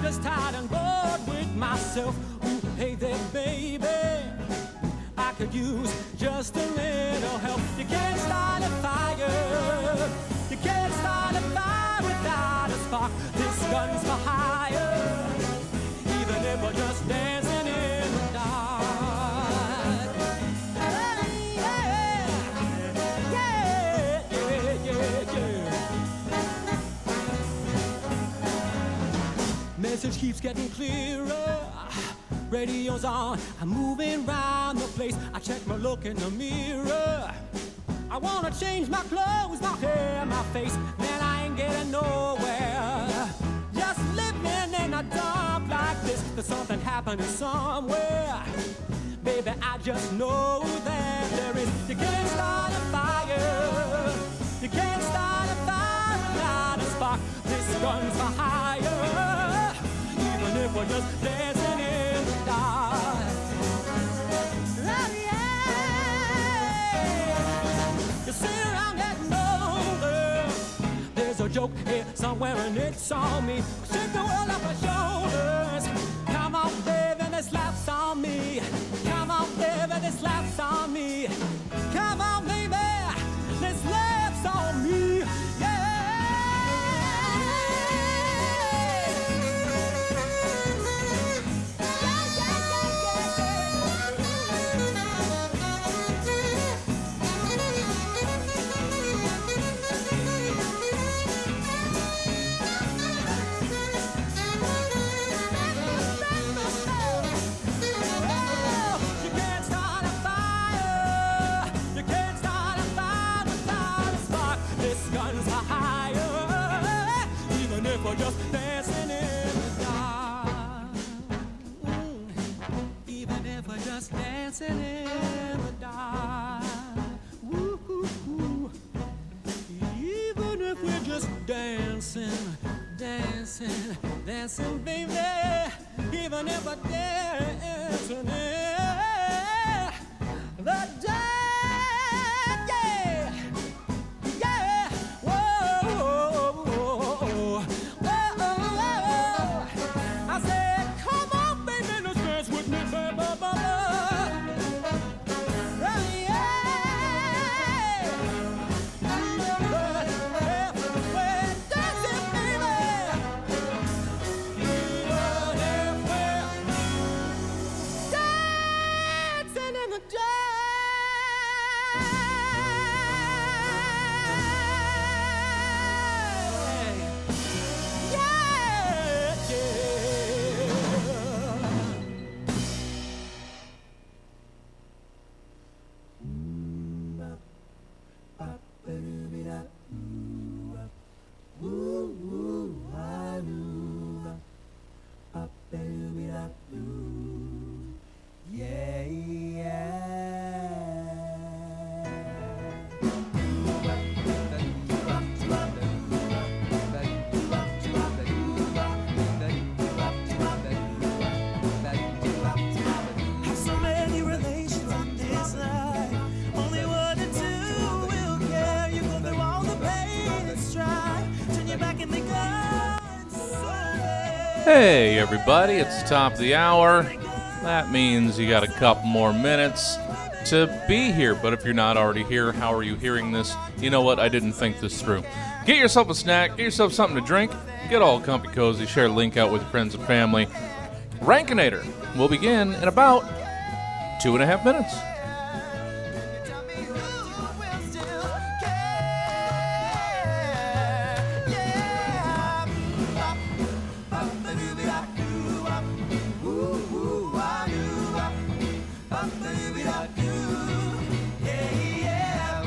just tired and bored with myself. Ooh, hey there, baby, I could use just a little help. You can't start a fire. You can't start a fire without a spark. This gun's for hire, even if we're just dancing in the dark. Message keeps getting clearer. Radio's on, I'm moving round the place. I check my look in the mirror. I wanna change my clothes, my hair, my face. Man, I ain't getting nowhere. Just living in a dump like this. There's something happening somewhere. Baby, I just know that there is. You can't start a fire. You can't start a fire without a spark. This gun's for hire, even if we're just dancing in the dark. Oh, yeah. You sit around getting older. There's a joke here somewhere and it's on me. Shake the world off my shoulders. Come on, baby, this laughs on me. Come on, baby, this laughs on me. Come on, baby, this laughs on me. We're just dancing in the dark. Even if we're just dancing in the dark. Woo-hoo-hoo. Even if we're just dancing, dancing, dancing, baby. Even if we're dancing in the dark. Hey everybody, it's the top of the hour. That means you got a couple more minutes to be here, but if you're not already here, how are you hearing this? You know what, I didn't think this through. Get yourself a snack, get yourself something to drink, get all comfy cozy, share a link out with your friends and family. Rankinator will begin in about 2.5 minutes. Yeah, yeah,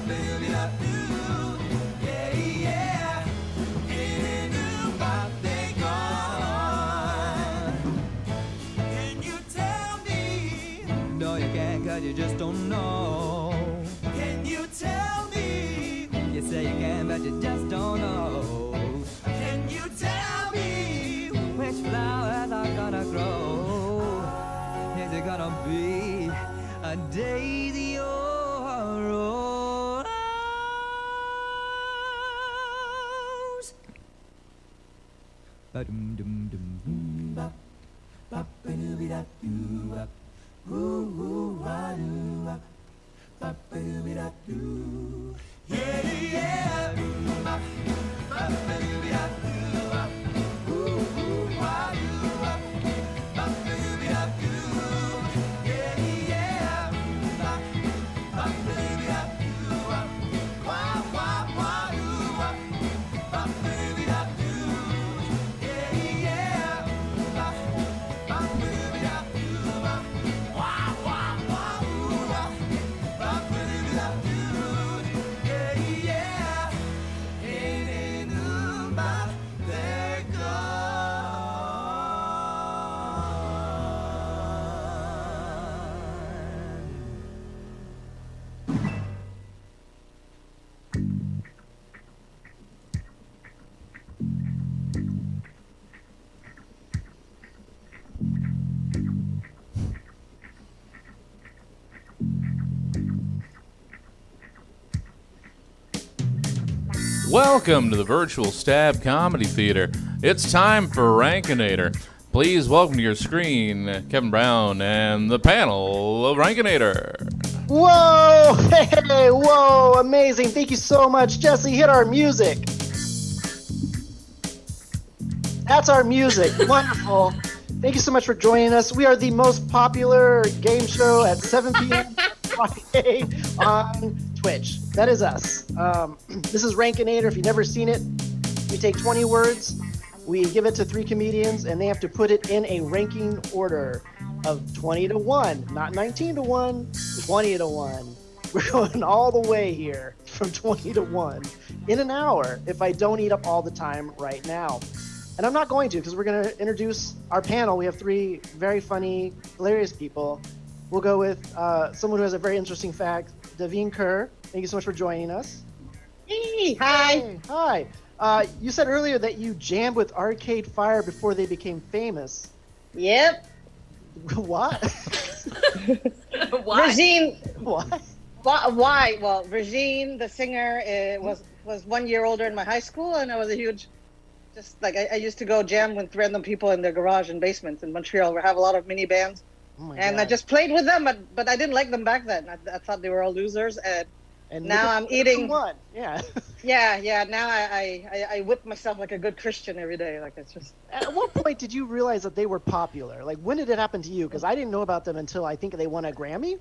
Yeah, yeah. Ain't nobody gone. Can you tell me? No, you can't, 'cause you just don't know. Can you tell me? You say you can, but you just don't know. Can you tell me which flowers are gonna grow? Is it gonna be a daisy or a rose? Ba-dum-dum-dum-dum-ba. Ba-ba-doo-be-da-doo-ba. Ooh-ooh-ah-doo-ba. Ba-ba-doo-be-da-doo. Yeah, yeah. Ba- ba-ba-doo-be-da-doo-ba. Ooh-ooh-ah-doo-ba. Ba-ba-doo-be-da-doo. Yeah, yeah. Ba- ba-ba-doo-be-da-doo-ba. Wah-wah-wah-doo-ba. Ba-ba-doo-be-da-doo. Yeah, yeah. Ba- ba-ba-doo-be-da-doo-ba. Wah-wah-wah-doo-ba. Ba-ba-doo-be-da-doo. Yeah, yeah. Ain't nobody gone. Welcome to the Virtual Stab Comedy Theater. It's time for Rankinator. Please welcome to your screen Kevin Brown and the panel of Rankinator. Whoa! Hey! Whoa! Amazing! Thank you so much, Jesse. Hit our music. That's our music. Wonderful. Thank you so much for joining us. We are the most popular game show at 7 p.m. Friday on Twitch. That is us. This is Rankinator. If you've never seen it, we take 20 words, we give it to 3 comedians, and they have to put it in a ranking order of 20 to 1. Not 19 to 1, 20 to 1. We're going all the way here from 20 to 1 in an hour if I don't eat up all the time right now. And I'm not going to, because we're going to introduce our panel. We have 3 very funny, hilarious people. We'll go with someone who has a very interesting fact, Daveen Kerr. Thank you so much for joining us. Hey, hi. Hey, hi. You said earlier that you jammed with Arcade Fire before they became famous. Yep. What? Why? Regine. What? Why? Well, Regine, the singer, was 1 year older in my high school, and I was a huge, just like I used to go jam with random people in their garage and basements in Montreal. We have a lot of mini bands, Oh my and God. I just played with them, but I didn't like them back then. I thought they were all losers, and now I'm eating. What? Yeah. Yeah. Now I whip myself like a good Christian every day. Like it's just. At what point did you realize that they were popular? Like, when did it happen to you? Because I didn't know about them until I think they won a Grammy.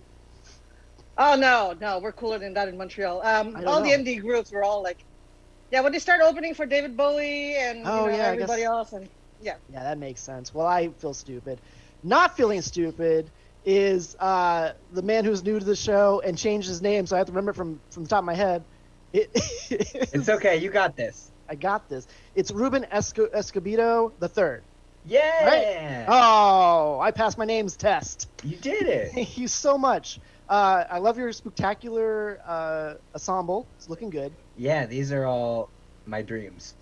Oh no, we're cooler than that in Montreal. All know. the indie groups were all like, yeah, when they started opening for David Bowie and Oh, yeah, I everybody guess- else, and yeah. Yeah, that makes sense. Well, I feel stupid. Not feeling stupid is the man who's new to the show and changed his name, so I have to remember it from the top of my head. It's okay, you got this. I got this. It's Ruben Escobedo the third. Yeah! Oh, I passed my name's test. You did it. Thank you so much. I love your spectacular ensemble. It's looking good. Yeah, these are all my dreams.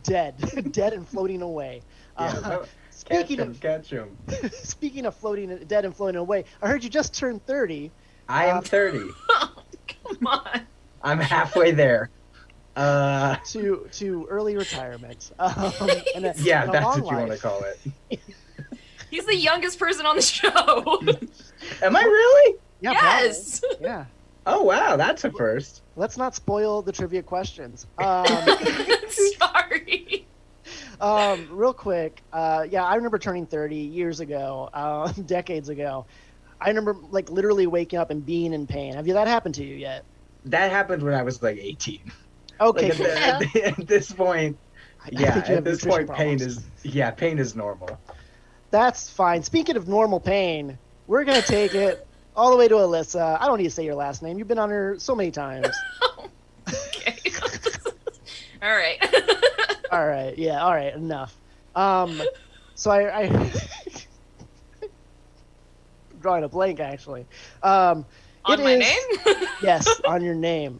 Dead and floating away. Yeah, Speaking catch 'em. speaking of floating, dead and floating away, I heard you just turned 30. I am 30. Come on. I'm halfway there. To early retirement. And a, Yeah, and a that's long what you want to life. call it. He's the youngest person on the show. Am I really? Yeah, Yes. probably. Yeah. Oh, wow, that's a first. Let's not spoil the trivia questions. Sorry. Real quick, yeah, I remember turning 30 years ago, decades ago. I remember like literally waking up and being in pain. Have you that happened to you yet? That happened when I was like 18. Okay, Like cool. at this point, I yeah, think you at have this nutrition point, pain problems. pain is normal. That's fine. Speaking of normal pain, we're gonna take it all the way to Alyssa. I don't need to say your last name. You've been on her so many times. Okay. All right. All right. Yeah. All right. Enough. So I drawing a blank actually. On It my is- name? Yes, on your name.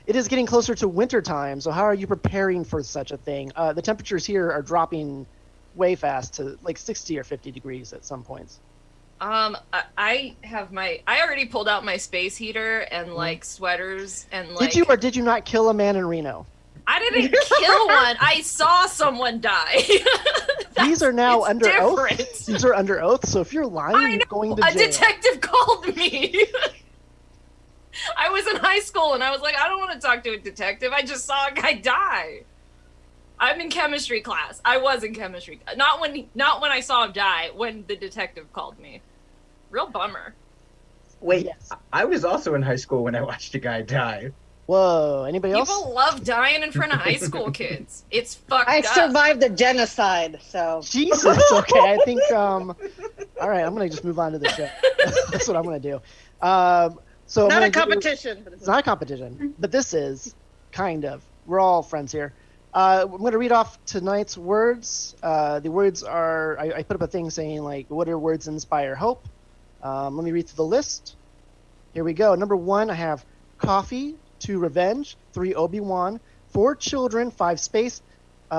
It is getting closer to winter time, so how are you preparing for such a thing? The temperatures here are dropping way fast to like 60 or 50 degrees at some points. I already pulled out my space heater and like sweaters and like. Did you or did you not kill a man in Reno? I didn't kill one. I saw someone die. These are now it's under different. oath. These are under oath, so if you're lying, I you're know. going to A jail. detective called me. I was in high school and I was like, I don't want to talk to a detective. I just saw a guy die. I'm in chemistry class. I was in chemistry. Not when I saw him die. When the detective called me. Real bummer. Wait, Yes. I was also in high school when I watched a guy die. Whoa, anybody else? People love dying in front of high school kids. It's fucked I up. survived the genocide, so. Jesus, okay, I think, all right, I'm going to just move on to the show. That's what I'm going to do. So I'm Not gonna a competition. But It's not a competition, but this is kind of. We're all friends here. I'm going to read off tonight's words. The words are, I put up a thing saying, like, what are words inspire hope? Let me read through the list. Here we go. Number 1, I have coffee, 2, revenge, 3, Obi-Wan, 4, children, 5, space,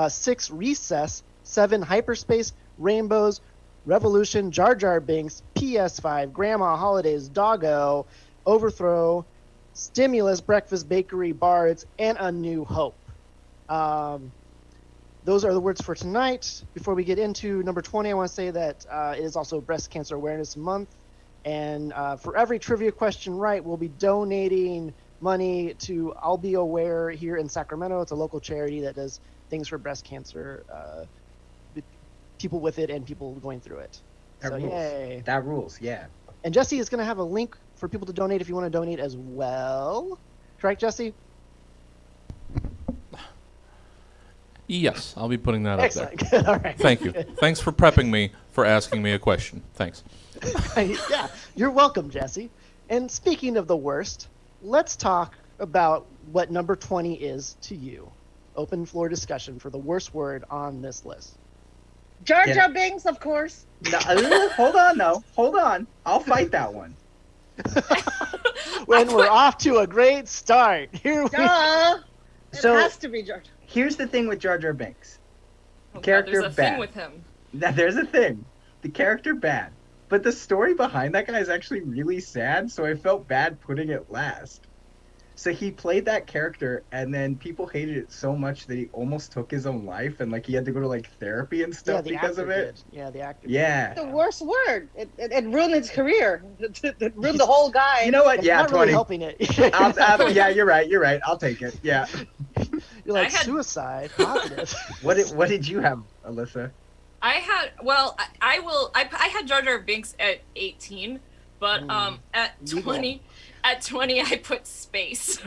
6, recess, 7, hyperspace, rainbows, revolution, Jar Jar Binks, PS5, grandma, holidays, doggo, overthrow, stimulus, breakfast, bakery, bards, and a new hope. Those are the words for tonight. Before we get into number 20, I want to say that it is also Breast Cancer Awareness Month. And for every trivia question right, we'll be donating money to I'll Be Aware here in Sacramento. It's a local charity that does things for breast cancer, people with it and people going through it. That So rules. yay. That rules, yeah. And Jesse is going to have a link for people to donate if you want to donate as well. Correct, Jesse? Yes, I'll be putting that up there. Excellent. Good. All right. Thank you. Thanks for prepping me for asking me a question. Thanks. Yeah, you're welcome, Jesse. And speaking of the worst, let's talk about what number 20 is to you. Open floor discussion for the worst word on this list. Jar Yeah. Jar Binks, of course. No, hold on, no. Hold on. I'll fight that one. When we're off to a great start. Here we Duh. It So- has to be Jar Jar. Here's the thing with Jar Jar Binks. Oh, God, Character there's a bad. thing with him. Now, there's a thing. The character bad. But the story behind that guy is actually really sad, so I felt bad putting it last. So he played that character, and then people hated it so much that he almost took his own life, and like he had to go to like therapy and yeah, stuff the because actor of it. did. Yeah, the actor. Yeah. The worst word. It ruined his career. It ruined the whole guy. You know what? It's Yeah, not really 20. helping it. Yeah, you're right. You're right. I'll take it. Yeah. You're like I had- suicide, positive. What did you have, Alyssa? I had I had Jar Jar Binks at 18, but at Legal. 20 I put space.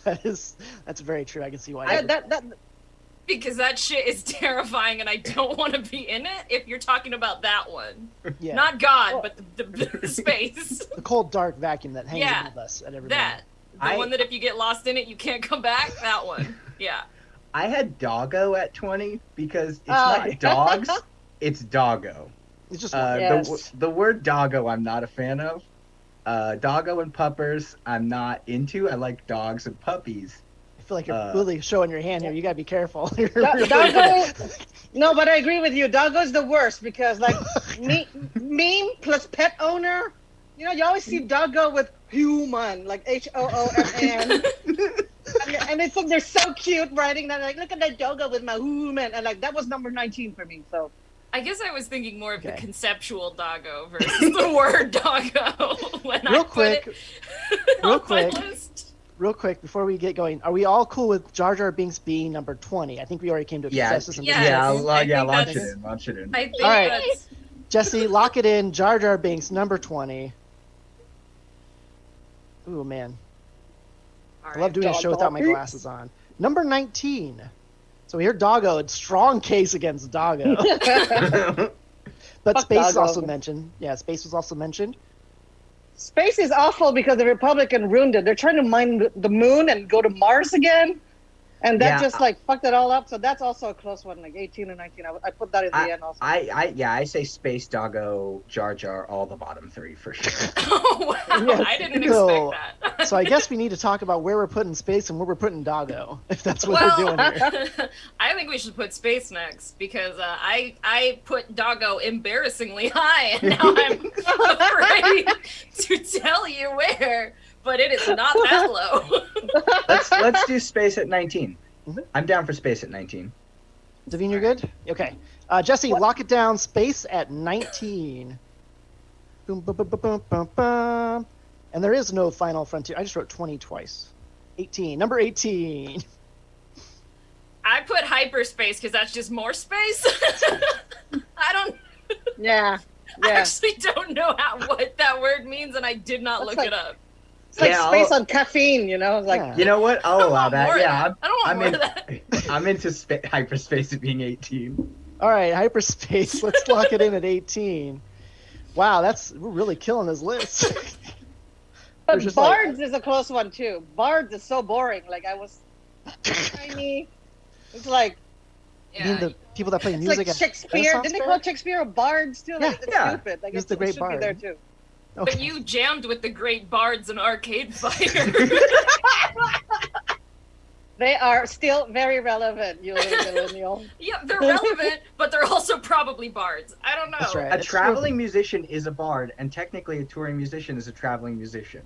That's very true. I can see why. That Because that shit is terrifying and I don't want to be in it if you're talking about that one. yeah. Not God, but the space. the cold, dark vacuum that hangs Yeah, above us at every That. The I- one that if you get lost in it, you can't come back. That one. Yeah. I had doggo at 20 because it's Oh, not yeah. dogs, it's doggo. It's just Yes. The word doggo I'm not a fan of. Doggo and puppers I'm not into. I like dogs and puppies. I feel like you're really showing your hand here. You gotta be careful. You're Do- really- Doggo. No, but I agree with you. Doggo's the worst because like meme plus pet owner. You know, you always see doggo with human, like HOOMN. And they think they're so cute writing that, like, look at that doggo with my human. And like that was number 19 for me. So I guess I was thinking more of the Okay. conceptual doggo versus the word doggo when I Real put quick, it real on my quick. list. real quick before we get going, are we all cool with Jar Jar Binks being number 20? I think we already came to a Yeah, consensus. in Yes. this. yeah, I think launch that's- it in, launch it in. I think All right. that's Jesse, lock it in. Jar Jar Binks, number 20. Ooh, man. I love doing a show without my Binks. glasses on. Number 19. So we hear Doggo. It's strong case against Doggo. But Fuck space is Doggo. also mentioned. Yeah, space was also mentioned. Space is awful because the Republican ruined it. They're trying to mine the moon and go to Mars again. And that Yeah, just like fucked it all up. So that's also a close one, like 18 and 19. I put that in the end also. I say Space Doggo, Jar Jar, all the bottom three for sure. Oh, wow. Yes. I didn't So- expect that. So I guess we need to talk about where we're putting space and where we're putting Doggo, if that's what we're doing here. I think we should put space next because I put Doggo embarrassingly high, and now I'm afraid to tell you where. But it is not that low. Let's do Space at 19. Mhm. I'm down for Space at 19. Davine, you're good? Okay. Jesse, lock it down. Space at 19. Boom, boom, boom, boom, boom, boom, boom. And there is no Final Frontier. I just wrote 20 twice. 18. Number 18. I put hyperspace because that's just more space. I don't. Yeah. I Yeah. actually don't know what that word means, and I did not That's look like- it up. It's like Yeah, space I'll- on caffeine, you know? Like, Yeah. You know what? I'll allow that. More of Yeah, that. I don't want I'm more in- of that. I'm into hyperspace at being 18. All right, hyperspace. Let's lock it in at 18. Wow, we're really killing this list. but There's just like- Bards is a close one too. Bards is so boring. Like I was tiny. It's like You mean the people that play it's music like at Shakespeare. Renaissance Didn't they Fair? call Shakespeare a bards too? Like, Yeah. it's Yeah. stupid. Like He's it the great should bard. be there too. Okay. But you jammed with the great bards in Arcade Fire. They are still very relevant, you little millennial. Yeah, they're relevant, but they're also probably bards. I don't know. That's right. A It's traveling musician is a bard, and technically a touring musician is a traveling musician.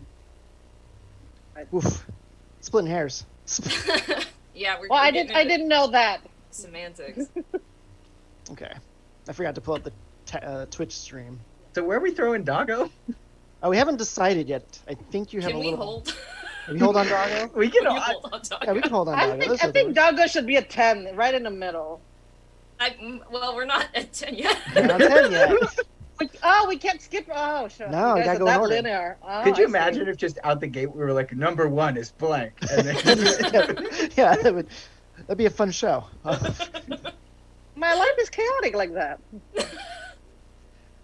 Oof. Splitting hairs. Yeah, we're Well, I getting into didn't know that. semantics. Okay. I forgot to pull up the Twitch stream. So where are we throwing Doggo? Oh, we haven't decided yet. I think you have Can a we little. hold? Can we hold on Doggo? We can. Can you hold on, Yeah, we can hold on Doggo. I think Those I are think the- Doggo should be a 10, right in the middle. Well, we're not at 10 yet. We're not 10 yet. We can't skip. Oh, sure. No, you you guys gotta are go in that order. linear. Oh, Could you I see. imagine if just out the gate we were like number 1 is blank, and then Yeah, that'd be a fun show. My life is chaotic like that.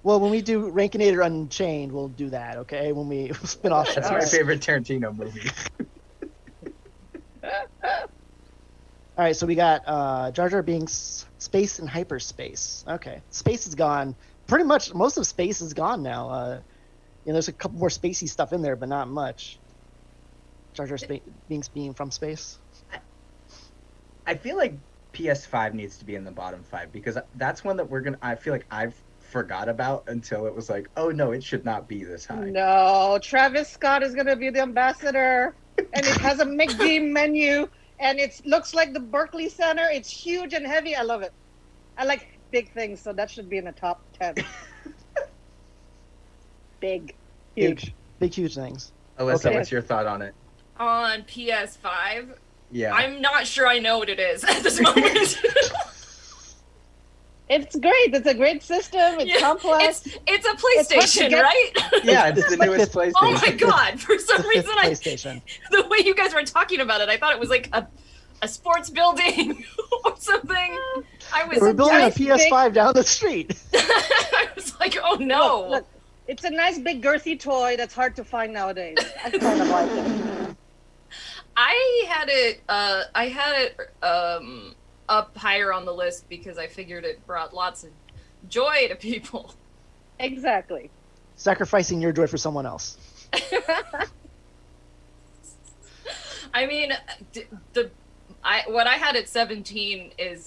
Well, when we do Rankinator Unchained, we'll do that, okay? When we spin off that's shows. my favorite Tarantino movie. All right, so we got Jar Jar Binks, space and hyperspace. Okay, space is gone. Pretty much most of space is gone now. There's a couple more spacey stuff in there, but not much. Jar Jar Binks being from space. I feel like PS5 needs to be in the bottom 5 because that's one that I feel like I've forgot about until it was like, oh no, it should not be this high. No, Travis Scott is gonna be the ambassador, and it has a McD menu, and it looks like the Berkeley Center. It's huge and heavy. I love it. I like big things, so that should be in the top 10. Big, huge. Big, huge things. Alyssa, Okay. what's your thought on it? On PS5, Yeah. I'm not sure I know what it is at this moment. It's great. It's a great system. It's Yeah, complex. It's a hard to PlayStation, get- right? Yeah, it's the like newest the- PlayStation. Oh my god! For some The fifth reason, PlayStation. the way you guys were talking about it, I thought it was like a sports building or something. I was We're building a nice PS5 down the street. I was like, oh no. Look, it's a nice big girthy toy that's hard to find nowadays. I kind of like it. I had it up higher on the list because I figured it brought lots of joy to people. Exactly. Sacrificing your joy for someone else. I mean, what I had at 17 is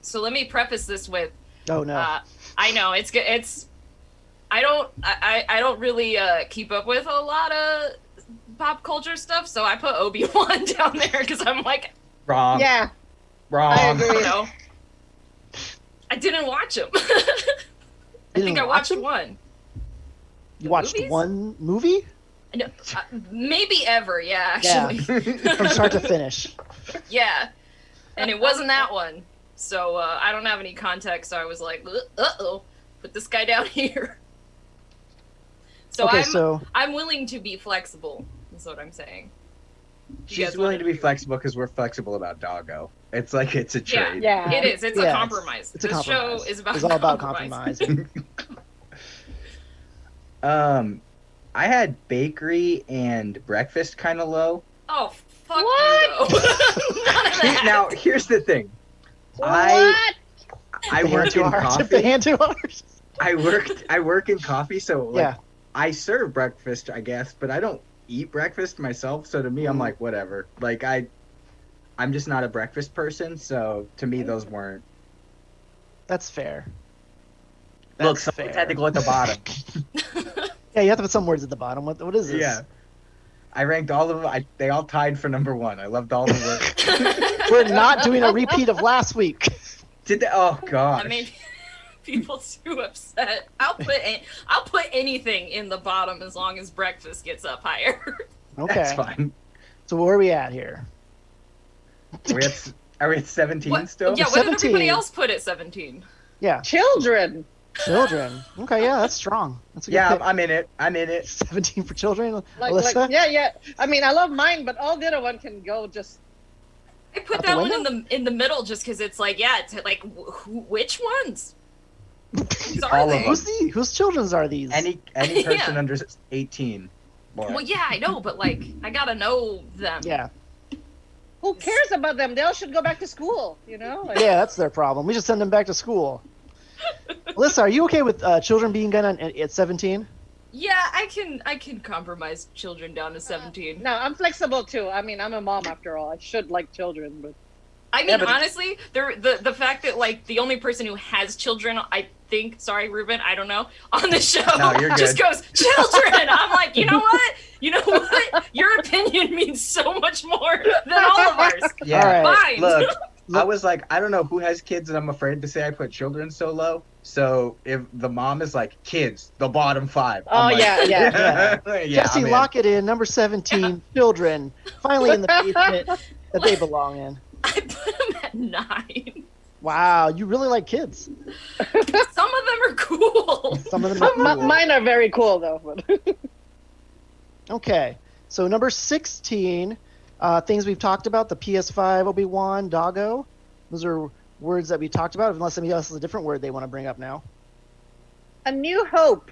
so let me preface this with Oh no. I know it's good. I don't really keep up with a lot of pop culture stuff, so I put Obi-Wan down there because I'm like, Wrong. Yeah. Wrong. I agree. you know, I didn't watch them. I think I watched one. You watched movies? one movie? No, maybe ever, yeah, Yeah. actually. From start to finish. Yeah, and it wasn't that one. So I don't have any context. So I was like, uh-oh, put this guy down here. So Okay, so I'm willing to be flexible. Is what I'm saying. She's willing to be flexible because we're flexible about doggo. It's like it's a trade. Yeah. It is. It's a compromise. It's a This compromise. show is about It's all about compromise. compromising. I had bakery and breakfast kind of low. Oh, fuck What? you, though. None of that. Now, here's the thing. What? I work in Tip the coffee. hand to ours. I work in coffee, so like, Yeah. I serve breakfast, I guess, but I don't eat breakfast myself. So to me, I'm like, whatever. Like I'm just not a breakfast person. So to me, those weren't. That's fair. Look, That's someone's fair. had to go at the bottom. Yeah, you have to put some words at the bottom. What is this? Yeah. I ranked all of them. They all tied for number 1. I loved all the work. We're not doing a repeat of last week. Did they? Oh god. I made people too upset. I'll put anything in the bottom as long as breakfast gets up higher. Okay. That's fine. So where are we at here? Are we at 17 What? still? Yeah, what did 17. everybody else put at 17? Yeah, Children. children. Okay, yeah, that's strong. That's a good Yeah, pick. I'm in it. I'm in it. 17 for children. Like, Alyssa? yeah. I mean, I love mine, but all the other one can go just. I put Out the that one window? in the middle just because it's like, yeah, it's like which ones? Whose are All of they? them. Whose children's are these? Any person under 18. Boy. Well, yeah, I know, but like, I gotta know them. Yeah, Who cares about them? They all should go back to school. You know. Like, yeah, that's their problem. We should send them back to school. Alyssa, are you okay with children being gun at 17? Yeah, I can compromise children down to 17. No, I'm flexible too. I mean, I'm a mom after all. I should like children, but I mean, Yeah, but- honestly, the fact that like the only person who has children, I think, sorry, Ruben, I don't know, on the show No, you're just good. goes children. I'm like, you know what? You know what? Your opinion means so much more than all of ours. Yeah. All right. Fine. Look, I was like, I don't know who has kids, and I'm afraid to say I put children so low. So if the mom is like, kids, the bottom 5. Oh, I'm like, yeah. yeah, Jesse, I'm in. lock it in. Number 17, children. Finally in the basement that they belong in. I put them at 9. Wow, you really like kids. Some of them are cool. Some of them are cool. mine are very cool though. But Okay, so number 16, things we've talked about, the PS5, Obi-Wan, Doggo. Those are words that we talked about, unless somebody else has a different word they want to bring up now. A New Hope.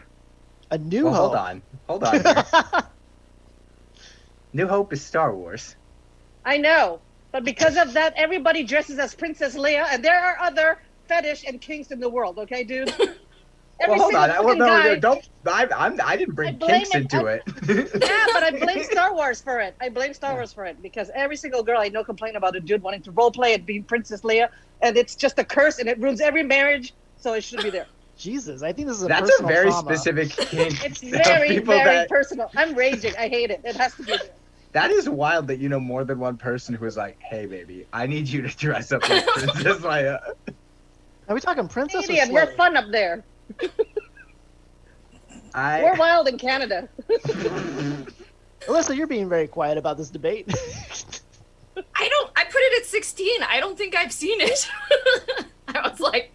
A New Well, Hope. hold on. Here. New Hope is Star Wars. I know, but because of that, everybody dresses as Princess Leia, and there are other fetish and kinks in the world. Okay, dude. Every Well, hold on. single Well, no, fucking guy- don't. I didn't bring I blame kinks it- into it. Yeah, but I blame Star Wars for it. I blame Star Wars for it because every single girl I know complain about a dude wanting to roleplay and being Princess Leia, and it's just a curse and it ruins every marriage. So it should be there. Jesus, I think this is a That's a personal very trauma. specific kink. It's of very, people very that- personal. I'm raging. I hate it. It has to be there. That is wild that you know more than one person who is like, "Hey, baby, I need you to dress up like Princess Leia." Are we talking princess or Canadian, we're slave? fun up there. We're wild in Canada. Alyssa, you're being very quiet about this debate. I put it at 16. I don't think I've seen it. I was like,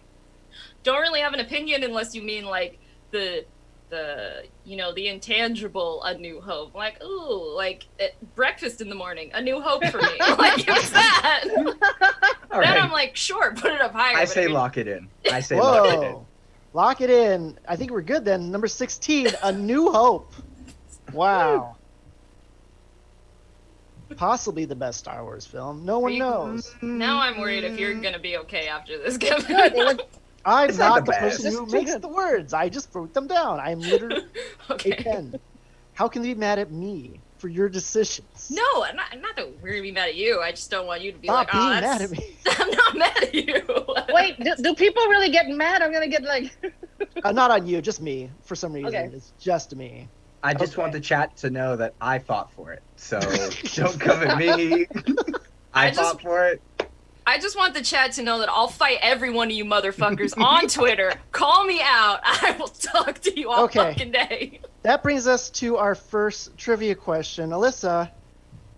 don't really have an opinion unless you mean like the the intangible A New Hope. Like, ooh, like breakfast in the morning, A New Hope for me. Like, it was that. All Then right. I'm like, sure, put it up higher. I but say mean, lock it in. I say lock it in. Whoa. Lock it in. I think we're good then. Number 16, A New Hope. Wow. Possibly the best Star Wars film. No one you- knows. Now I'm worried if you're gonna be okay after this, Kevin. Good. It was I'm It's not not the the best. person who It's too makes good. the words. I just wrote them down. I'm literally Okay. a pen. How can they be mad at me for your decisions? No, not that we're gonna be mad at you. I just don't want you to be Stop like, being oh, mad that's... at me. I'm not mad at you. wait. Do people really get mad? I'm gonna get like. Not on you, just me. For some reason, Okay. it's just me. I just want Okay. the chat to know that I fought for it. So don't come at me. I I just- fought for it. I just want the chat to know that I'll fight every one of you motherfuckers on Twitter. Call me out. I will talk to you all Okay. fucking day. That brings us to our first trivia question. Alyssa,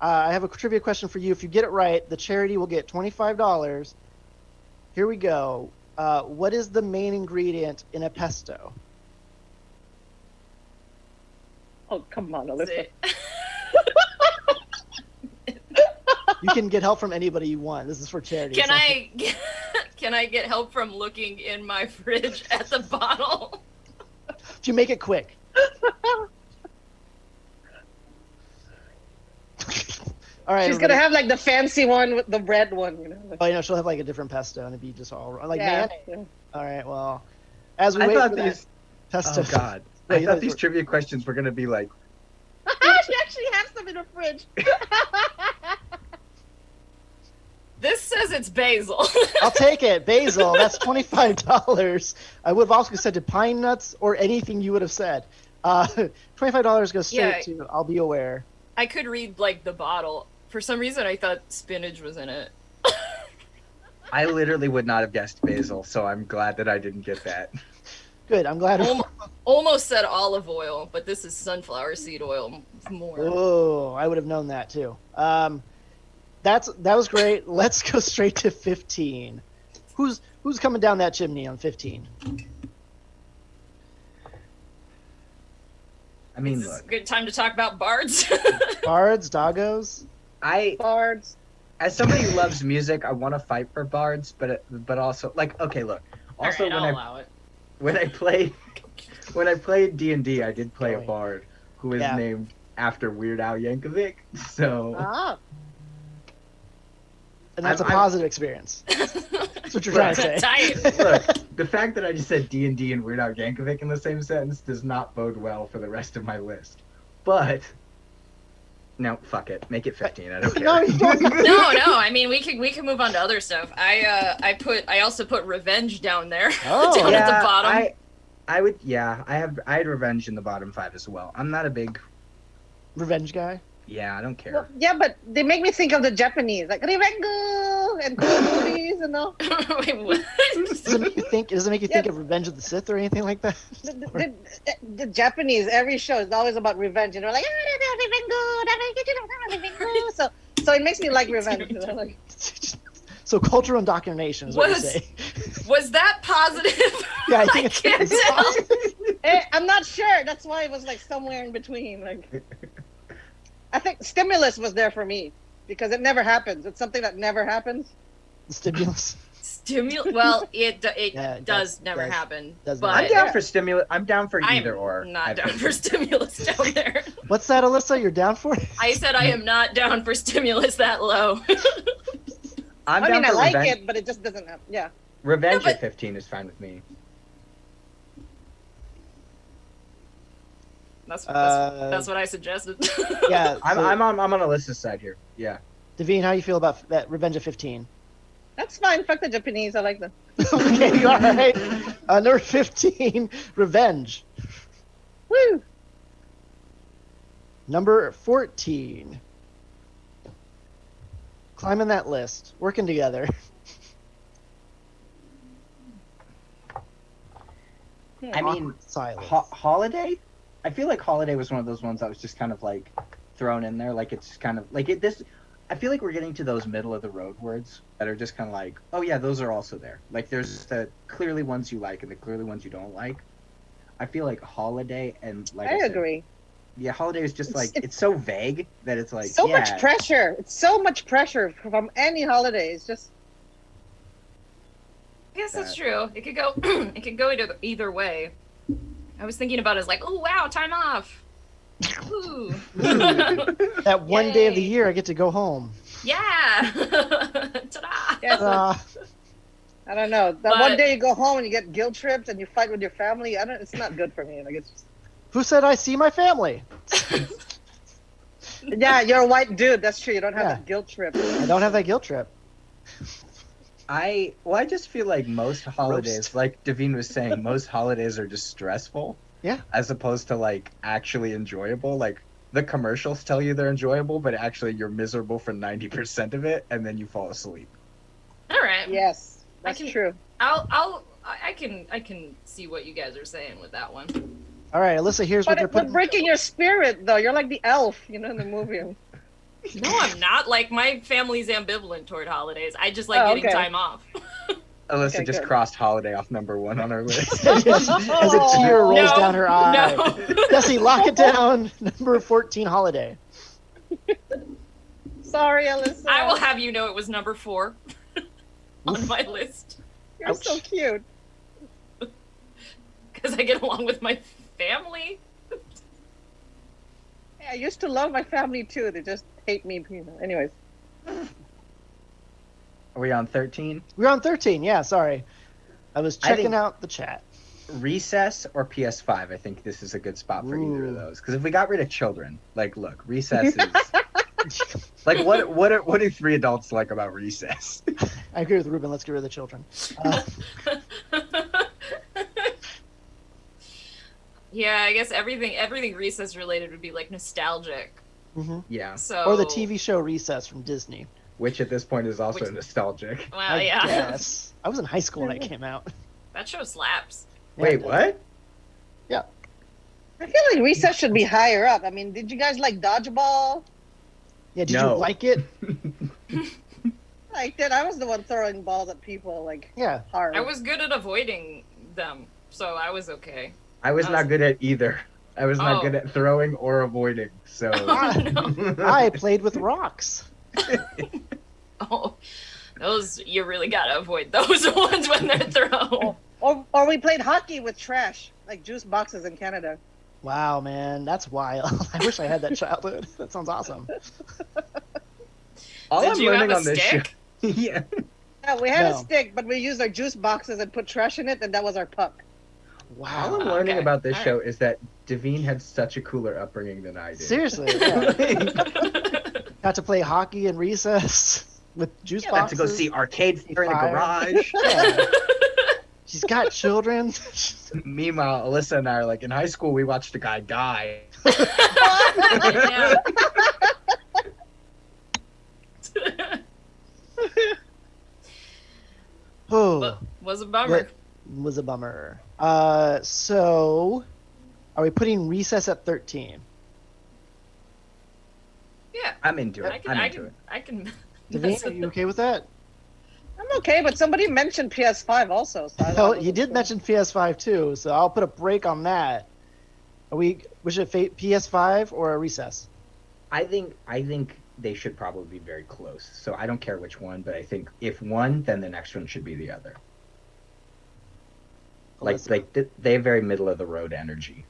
I have a trivia question for you. If you get it right, the charity will get $25. Here we go. What is the main ingredient in a pesto? Oh come on, That's Alyssa. it. You can get help from anybody you want. This is for charity. Can so- can I get help from looking in my fridge at the bottle? You make it quick. All right. She's everybody. gonna have like the fancy one with the red one, you know. Like, Oh, she'll have like a different pesto and it'd be just all like yeah. mayonnaise. All right. Well, as we I wait thought for these. that pesto. Oh God! Wait, I you thought thought these were- trivia questions were gonna be like, she actually has them in her fridge. This says it's basil. I'll take it. Basil. That's $25. I would have also said to pine nuts or anything you would have said. $25 goes straight Yeah. to I'll be aware. I could read like the bottle. For some reason, I thought spinach was in it. I literally would not have guessed basil, so I'm glad that I didn't get that. Good. I'm glad. Almost said olive oil, but this is sunflower seed oil more. Oh, I would have known that too. That was great. Let's go straight to 15. Who's coming down that chimney on 15? I mean, Is this a look, good time to talk about bards? Bards, doggos. Bards. As somebody who loves music, I want to fight for bards, but also like, okay, look. Also, Alright, I'll allow it. when I played D&D, I did play a Joey. bard who is Yeah. named after Weird Al Yankovic. So Ah. And that's I'm- a positive experience. That's what you're trying to say. Tight. look, the fact that I just said D&D and Weird Al Yankovic in the same sentence does not bode well for the rest of my list. But no, fuck it, make it 15. I don't care. No, you don't. No. I mean, we can move on to other stuff. I also put revenge down there. Oh. down at the bottom. I would. Yeah, I had revenge in the bottom 5 as well. I'm not a big. Revenge guy. Yeah, I don't care. Well, yeah, but they make me think of the Japanese, like Revengo and cool movies and all. Wait, what? Does it make you think? Does it make you think of Revenge of the Sith or anything like that? The Japanese, every show is always about revenge, and they're like, Revengo. So it makes me like revenge. You know, like, So cultural indoctrination is what you Was- say. Was that positive? Yeah, I think can't it's tell. I'm not sure. That's why it was like somewhere in between. Like, I think stimulus was there for me because it never happens. It's something that never happens. the stimulus. Well, it Yeah, does never does- happen. does but not. I'm down for stimulus. I'm down for I'm either or. not I down think. for stimulus down there. What's that, Alyssa? You're down for it? I said I am not down for stimulus that low. I'm I down mean, I for like revenge. it, but it just doesn't happen. Yeah. Revenge No, at but- 15 is fine with me. That's what I suggested. Yeah. I'm so, on Alyssa's side here. Yeah. Devine, how you feel about that Revenge of 15? That's fine. Fuck the Japanese. I like them. Okay, all right. Number 15, Revenge. Woo! Number 14. Climbing that list, working together. I mean, Awkward silence. Holiday? I feel like Holiday was one of those ones that was just kind of like thrown in there. Like it's kind of like this. I feel like we're getting to those middle of the road words that are just kind of like, oh yeah, those are also there. Like there's the clearly ones you like and the clearly ones you don't like. I feel like Holiday and like I said, agree. Yeah, Holiday is just It's- like it's so vague that it's like So yeah, much pressure. It's so much pressure from any holiday. It's just I guess that's true. It could go it could go either way. I was thinking about it as like, oh wow, time off. Ooh. That one day of the Yay. year I get to go home. Yeah. Ta-da. yeah, Uh, I don't know. That But- one day you go home and you get guilt tripped and you fight with your family. It's not good for me. Like it's who said I see my family? yeah, you're a white dude. That's true. You don't have Yeah. that guilt trip. I don't have that guilt trip. I just feel like most holidays, Roast. like Devine was saying, most holidays are just stressful. Yeah. As opposed to like actually enjoyable. Like the commercials tell you they're enjoyable, but actually you're miserable for 90% of it, and then you fall asleep. All right. Yes, that's can- true. I can see what you guys are saying with that one. All right, Alyssa, here's what But they're it would putting. breaking your spirit though. You're like the elf, you know, in the movie. No, I'm not. Like my family's ambivalent toward holidays. I just like Oh, getting okay. time off. Alyssa Okay, just good. crossed Holiday off number 1 on our list. As a tear rolls No, down her eye. No. Jesse, lock it down. Number 14, Holiday. So sorry, Alyssa. I will have you know it was number 4 on my list You're so cute. because I get along with my family. Yeah, I used to love my family too. They just hate me. Anyways. Are we on 13? We're on 13. Yeah, sorry. I was I checking think- out the chat. Recess or PS5? I think this is a good spot for either of those. Because if we got rid of children, like, look, Recess is like what do 3 adults like about Recess? I agree with Ruben. Let's get rid of the children. Yeah, I guess everything Recess related would be like nostalgic. Yeah, So Or the TV show Recess from Disney. which at this point is also Which- nostalgic. Well, yeah, Yes. I was in high school when it came out. that show slaps. Wait, what? Yeah. I feel like Recess should be higher up. I mean, did you guys like Dodgeball? Yeah, did No. you like it? Like that? I was the one throwing balls at people like Yeah. hard. I was good at avoiding them, so I was okay. I was not good at either. I was not Oh. good at throwing or avoiding. So I played with rocks. Oh, those you really gotta avoid those ones when they're thrown. Or we played hockey with trash, like juice boxes in Canada. Wow, man, that's wild. I wish I had that childhood. That sounds awesome. all Did I'm you have learning a on this stick? show. Yeah. Yeah, we had No. a stick, but we used our juice boxes and put trash in it, and that was our puck. All Wow. I'm learning Okay. about this All show is that Devine had such a cooler upbringing than I did. Seriously, yeah. Got to play hockey in recess with juice Got boxes. to go see arcades here in the Fire. garage. Yeah. She's got children. Meanwhile, Alyssa and I are like, in high school, we watched a guy die. Yeah. Oh, Was a bummer. What? Was a bummer. So are we putting recess at 13? Yeah, I'm into it. I'm into it. I can. Devine, are you okay with that? I'm okay, but somebody mentioned PS5 also. So I Oh, wasn't you did sure. mention PS5 too, so I'll put a break on that. Are we should PS5 or a recess? I think they should probably be very close. So I don't care which one, but I think if one, then the next one should be the other. They have very middle of the road energy.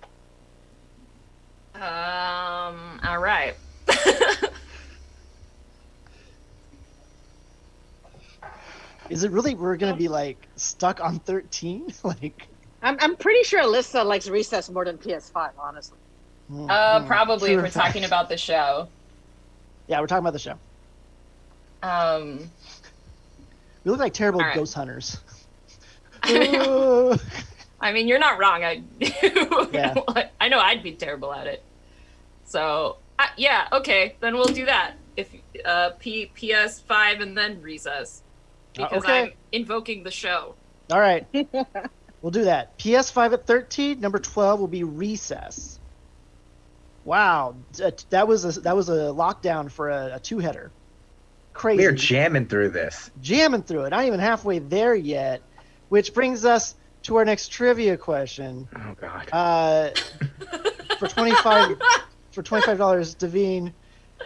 All right. Is it really we're gonna be like stuck on 13? Like I'm pretty sure Alyssa likes Recess more than PS5, honestly. Probably if true we're talking fact. about the show. Yeah, we're talking about the show. We look like terrible All right. ghost hunters. I mean, you're not wrong. Yeah. I know I'd be terrible at it. So, yeah, okay, then we'll do that. If PS5 and then Recess. Because okay. I'm invoking the show. All right. We'll do that. PS5 at 13. Number 12 will be Recess. Wow, that was a lockdown for a two-header. Crazy. We are jamming through this. Jamming through it. Not even halfway there yet, which brings us to our next trivia question. Oh God. For $25, Devine,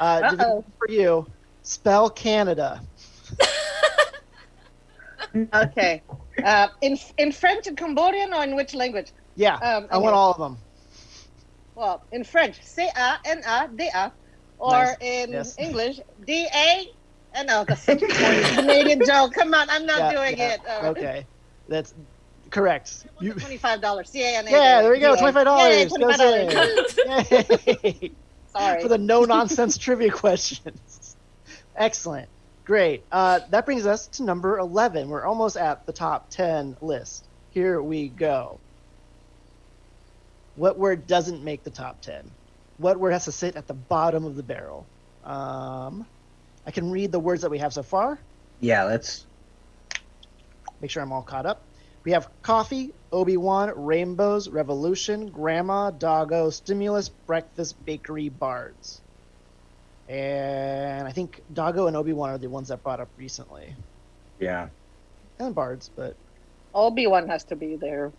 Devine, for you, spell Canada. Okay. In French and Cambodian, or in which language? Yeah, I want okay. all of them. Well, in French, Canada, or Nice. in Yes. English, DA. And no, that's such a corny Canadian joke. Come on, I'm not doing it. Okay, that's correct. You, $25. CANA. yeah, there you go. $25. Yay, Goes in. Yay. Sorry. For the no nonsense trivia questions. Excellent. Great. That brings us to number 11. We're almost at the top 10 list. Here we go. What word doesn't make the top 10? What word has to sit at the bottom of the barrel? I can read the words that we have so far. Yeah, let's. Make sure I'm all caught up. We have coffee, Obi-Wan, rainbows, revolution, grandma, doggo, stimulus, breakfast, bakery, bards. And I think doggo and Obi-Wan are the ones that brought up recently. Yeah. And bards, but Obi-Wan has to be there.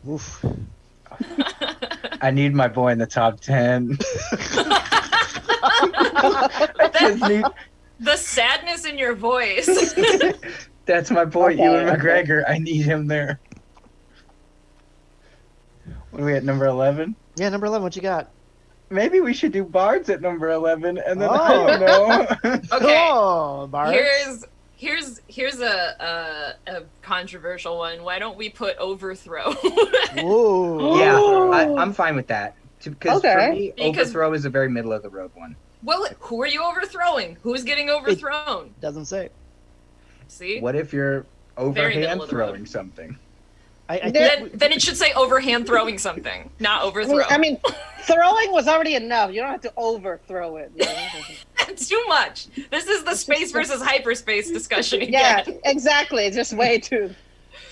oof. I need my boy in the top 10. I The sadness in your voice. That's my boy, Okay, Ewan okay. McGregor. I need him there. What are we at, number 11? Yeah, number 11. What you got? Maybe we should do Bards at number 11, and then Oh. I don't know. Okay. Oh, Bards. Here's a controversial one. Why don't we put Overthrow? Whoa. Yeah, I'm fine with that. Because for Okay. me, Because- Overthrow is a very middle of the road one. Well, who are you overthrowing? Who's getting overthrown? Doesn't say. See? What if you're Very overhand middle of the road. throwing something? I Then- think Then it should say overhand throwing something, not overthrow. I mean, throwing was already enough. You don't have to overthrow it. You know? That's too much. This is the space versus hyperspace discussion Yeah, again. exactly. It's just way too.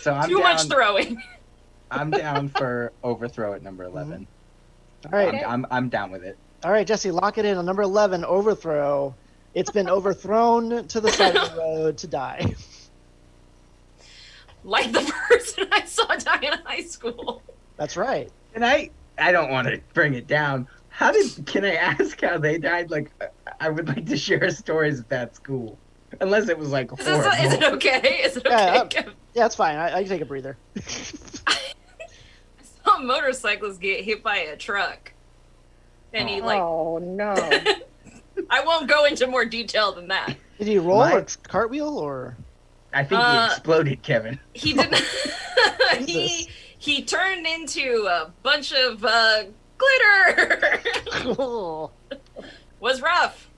So I'm Too down, much throwing. I'm down for Overthrow at number 11. all right. I'm down with it. All right, Jesse, lock it in on number 11, Overthrow. It's been overthrown to the side of the road to die. Like the person I saw die in high school. That's right. And I don't want to bring it down. Can I ask how they died? Like, I would like to share stories if that's cool. Unless it was like Is horrible. it okay? Is it okay? Yeah, Kevin? Yeah, it's fine. I can take a breather. I saw a motorcyclist get hit by a truck. And he like Oh no. I won't go into more detail than that. Did he roll My- or cartwheel or? I think he exploded, Kevin. He didn't Jesus. he turned into a bunch of glitter. Oh. Was rough.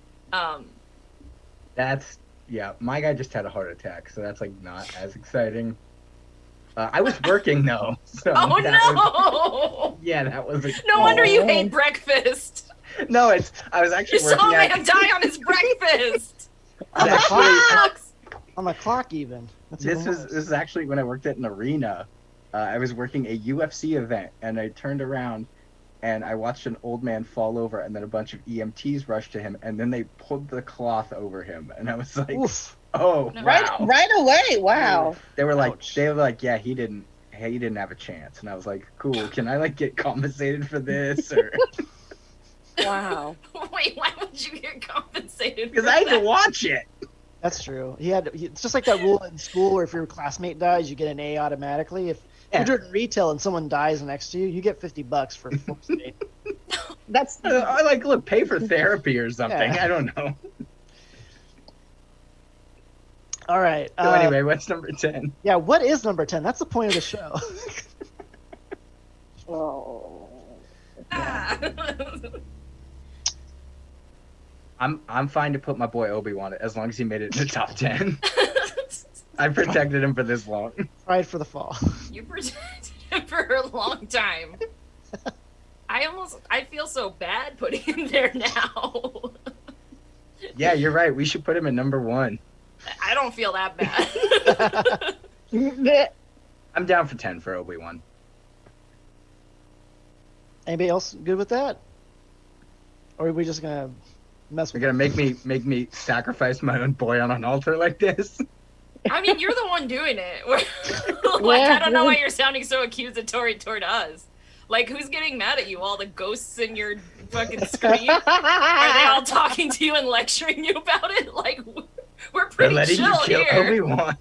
Yeah, my guy just had a heart attack, so that's like not as exciting. I was working though, so Oh that no! was- yeah, that was. No wonder you hate breakfast. No, I was actually You saw working a man at. die on his breakfast. On the Actually, clock. Sucks. On the clock, even. That's This even is worse. this is actually when I worked at an arena. I was working a UFC event, and I turned around, and I watched an old man fall over, and then a bunch of EMTs rushed to him, and then they pulled the cloth over him, and I was like, Oof. "Oh, No. wow!" Right away. Wow. They were like, Ouch. "Yeah, he didn't have a chance," and I was like, "Cool, can I like get compensated for this?" Or Wow. Wait, why would you get compensated? because for I had to that? watch it. That's true. It's just like that rule in school where if your classmate dies, you get an A automatically. If Yeah. you're doing retail and someone dies next to you, you get $50 for full state. That's I like look, pay for therapy or something. Yeah. I don't know. All right. So anyway, what's number 10? Yeah, what is number 10? That's the point of the show. oh. Ah. I'm fine to put my boy Obi-Wan as long as he made it in the top 10. I protected him for this long. Pride for the fall. You protected him for a long time. I feel so bad putting him there now. Yeah, you're right. We should put him at number 1. I don't feel that bad. I'm down for 10 for Obi-Wan. Anybody else good with that? Or are we just gonna mess You're with gonna make me sacrifice my own boy on an altar like this? I mean, you're the one doing it. Like, I don't know why you're sounding so accusatory toward us. Like, who's getting mad at you? All the ghosts in your fucking screen? Are they all talking to you and lecturing you about it? Like, we're They're pretty letting you chill kill here. Obi-Wan.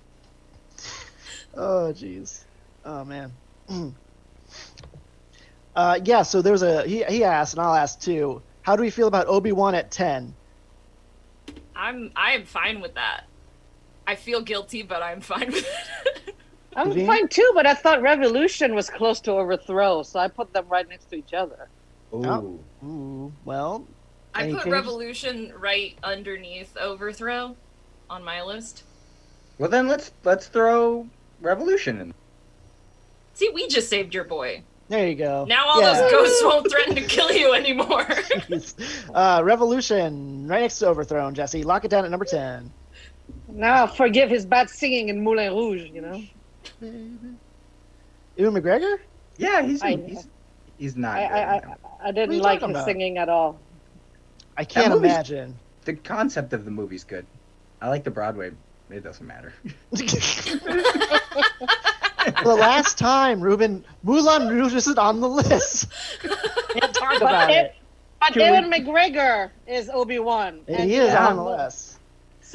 Oh, jeez. Oh, man. Yeah, so there's he asked, and I'll ask too, how do we feel about Obi-Wan at 10? I am fine with that. I feel guilty, but I'm fine with it. I'm Vivian? fine too, but I thought Revolution was close to Overthrow, so I put them right next to each other. Ooh. Ooh, well, I Any put changes? Revolution right underneath Overthrow on my list. Well then let's throw Revolution in. See, we just saved your boy. there you go. Now all Yeah. those ghosts won't threaten to kill you anymore. Jeez. Revolution, right next to Overthrown, Jesse. Lock it down at number 10. Now forgive his bad singing in Moulin Rouge, you know? Ewan McGregor? Yeah, I- he's not. I good. I What are didn't you like talking his about? singing at all. I can't movie's- imagine. The concept of the movie's good. I like the Broadway. It doesn't matter. The last time, Ruben, Moulin Rouge isn't on the list. Can't talk about it. But Can we- Ewan McGregor is Obi-Wan. He is Yeah. on the list.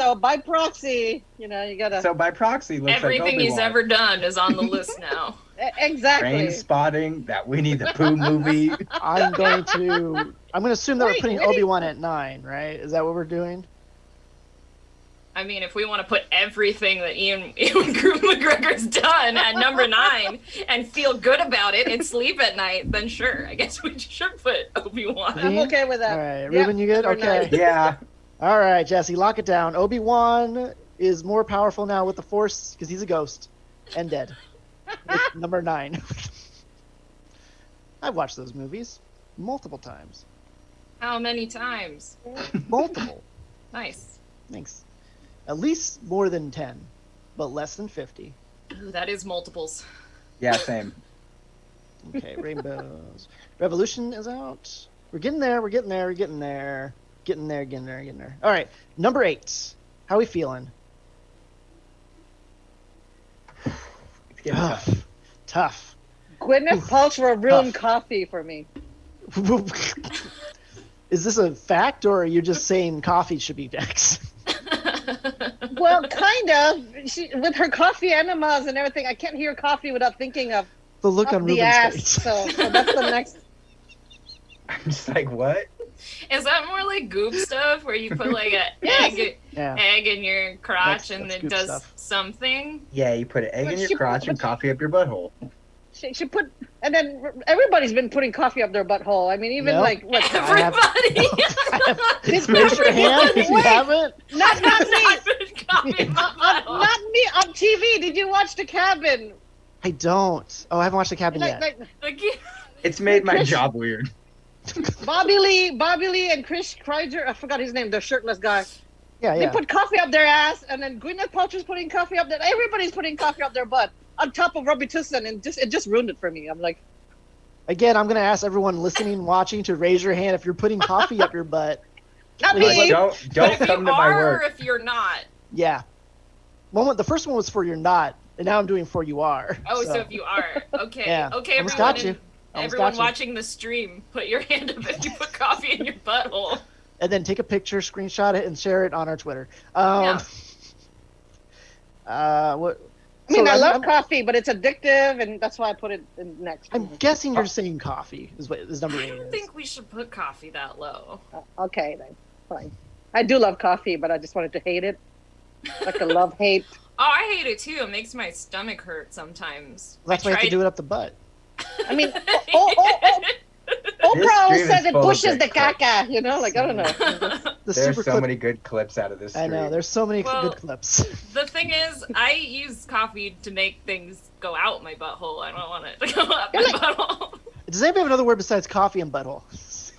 So by proxy, you gotta. So by proxy, looks Everything like he's Obi-Wan. ever done is on the list now. Exactly. Train spotting, that Winnie the Pooh movie. I'm going to assume that we're Wait, putting really? Obi-Wan at 9, right? Is that what we're doing? I mean, if we want to put everything that Ian McGregor's done at number 9 and feel good about it and sleep at night, then sure, I guess we should put Obi-Wan. I'm okay with that. All right, Yep, Ruben, you good? number Okay. 9. Yeah. All right, Jesse, lock it down. Obi-Wan is more powerful now with the Force because he's a ghost and dead. With number 9. I've watched those movies multiple times. How many times? Multiple. Nice. Thanks. At least more than 10, but less than 50. Ooh, that is multiples. Yeah, same. Okay, Rainbows. Revolution is out. We're getting there. We're getting there. We're getting there. Getting there. Getting there. Getting there. All right, number 8. How we feeling? It's getting tough. Tough. Gwyneth Paltrow ruined coffee for me. Is this a fact, or are you just saying coffee should be next? Well, kind of. With her coffee enemas and everything, I can't hear coffee without thinking of The look up on the Ruben's ass. face. So that's the next. I'm just like, what? Is that more like goop stuff where you put like a Yes. egg in your crotch and That's it goop does stuff. something? Yeah, you put an egg But in your she- crotch and coffee up your butthole. She put, and then everybody's been putting coffee up their butthole. I mean, even Nope. like what? Everybody. Raise your hand if you Wait. haven't. Not me. Coffee in my butthole. Not me on TV. Did you watch The Cabin? I don't. Oh, I haven't watched The Cabin yet. Like, It's made my job weird. Bobby Lee, and Chris Kreiser. I forgot his name. The shirtless guy. Yeah, They yeah. put coffee up their ass, and then Gwyneth Paltrow's putting coffee up there. Everybody's putting coffee up their butt on top of Robitussin, and it just ruined it for me. I'm like, Again, I'm going to ask everyone listening, watching to raise your hand if you're putting coffee up your butt. not Like, me. Don't but if come you to my are or work. if you're not. Yeah. The first one was for you're not, and now I'm doing for you are. Oh, so if you are. Okay. Yeah, Okay, almost everyone. got you. Almost Everyone got you. watching the stream, put your hand up if you put coffee in your butthole. And then take a picture, screenshot it, and share it on our Twitter. What? I mean, so I love I'm- coffee, but it's addictive, and that's why I put it in next. I'm guessing you're saying coffee is number I 8. don't is. think we should put coffee that low. Okay, then fine. I do love coffee, but I just wanted to hate it, like a love hate. Oh, I hate it too. It makes my stomach hurt sometimes. That's why you have to do it up the butt. I mean, This Oprah stream says is it full of pushes the great clips. caca. You know, like I don't know. The There's super so clip. many good clips out of this I stream. know. There's so many Well- good clips. The thing is, I use coffee to make things go out my butthole. I don't want it to go up my butthole. Does anybody have another word besides coffee and butthole?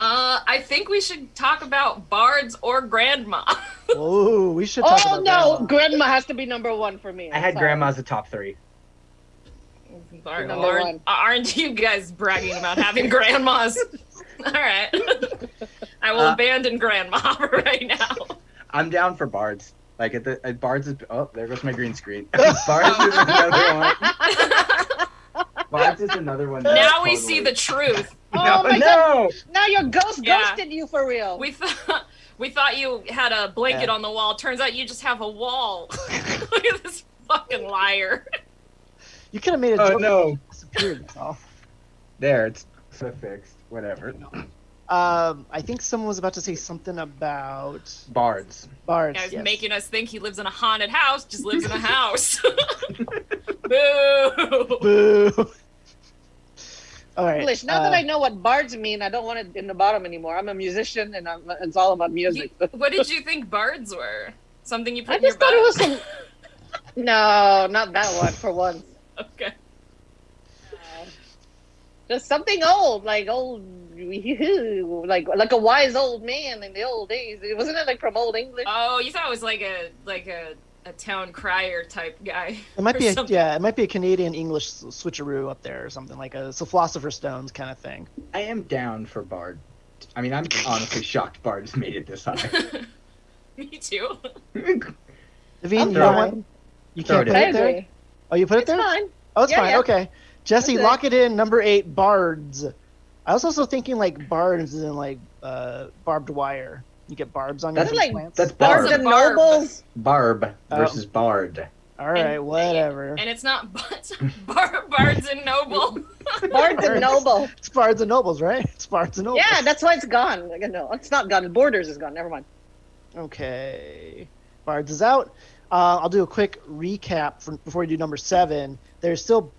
I think we should talk about bards or grandma. Whoa, we should talk Oh about no, grandma. grandma has to be number 1 for me. I had Sorry. grandma as a top 3. Aren't, Number one. aren't you guys bragging about having grandmas? All right. I will abandon grandma for right now. I'm down for bards. Like at Bards is there goes my green screen. Bards is another one. Bards is another one. that Now we totally- see the truth. Oh my no! Now your ghost Yeah. ghosted you for real. We thought you had a blanket Yeah. on the wall. Turns out you just have a wall. Look at this fucking liar. You could have made a Oh joke no! that disappeared. Oh. There, it's so fixed. Whatever. I think someone was about to say something about Bards. bards. Guys yes. making us think he lives in a haunted house. Just lives in a house. Boo. Boo. All right. English. Now that I know what bards mean, I don't want it in the bottom anymore. I'm a musician, and it's all about music. What did you think bards were? Something you put I in your just thought it was butt? some. No, not that one for once. Okay. Just something old, like old, like a wise old man in the old days. Wasn't it like from Old English? Oh, you thought it was like a town crier type guy. It might or be a, something. yeah, it might be a Canadian English switcheroo up there or something like a Philosopher's Stones kind of thing. I am down for Bard. I mean, I'm honestly shocked Bard's made it this high. Me too. Naveen, I'm you fine. don't want, you Throw can't it put in. I it there. agree. Oh, you put it It's there? fine. Oh, it's Yeah, fine. yeah. Okay, Jesse, Okay. lock it in. Number 8, bards. I was also thinking like bards and like barbed wire. You get barbs on your That's like- plants. That's Bards Barb. and Barb. Nobles. Barb versus Bard. All right, And- whatever. And it's not Bards and Noble. Bards and Noble. It's Bards and Nobles, right? It's Bards and Nobles. Yeah, that's why it's gone. Like, no, it's not gone. Borders is gone. Never mind. Okay. Bards is out. I'll do a quick recap before we do number 7. There's still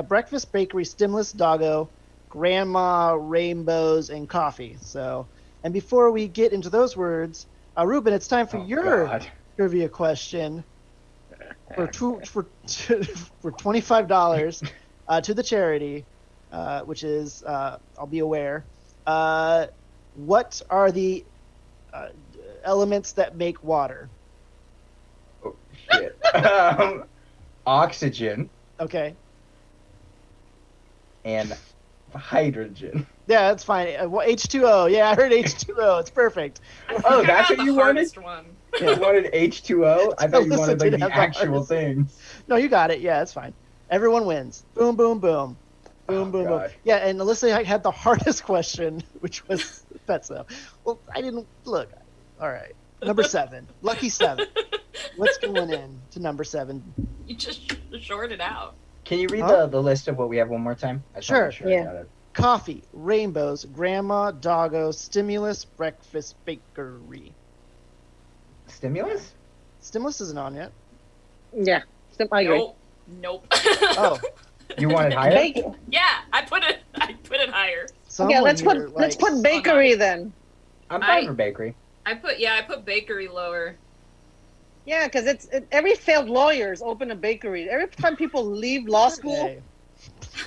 breakfast, bakery, stimulus, doggo, grandma, rainbows, and coffee. So, and before we get into those words, Ruben, it's time for your God. trivia question for $25 to the charity, which is I'll be aware. What are the elements that make water? Oh, shit. Oxygen Okay. and hydrogen. Yeah, that's fine. H2O. Yeah, I heard H2O. It's perfect. Oh, I that's got what the you wanted? hardest one. You wanted H2O? I thought you Alyssa wanted like did the have the actual hardest. things. No, you got it. Yeah, it's fine. Everyone wins. Boom, boom, boom. Boom, Oh, boom, boom. God. Yeah, and Alyssa had the hardest question, which was Petso. Well, I didn't look. All right. Number 7. Lucky 7. What's going in to number 7? You just shorted out. Can you read Huh? the list of what we have one more time? I just wanna Sure. make I Yeah. got it. Coffee, rainbows, grandma, doggo, stimulus, breakfast, bakery. Stimulus? Stimulus isn't on yet. Yeah. I agree. Nope. Oh, You wanted higher? Bake- Yeah, I put it higher. someone Okay, let's put here, let's like- put bakery then. I'm I- fine for bakery. I put bakery lower. Yeah, because every failed lawyer's open a bakery. Every time people leave law school, Okay.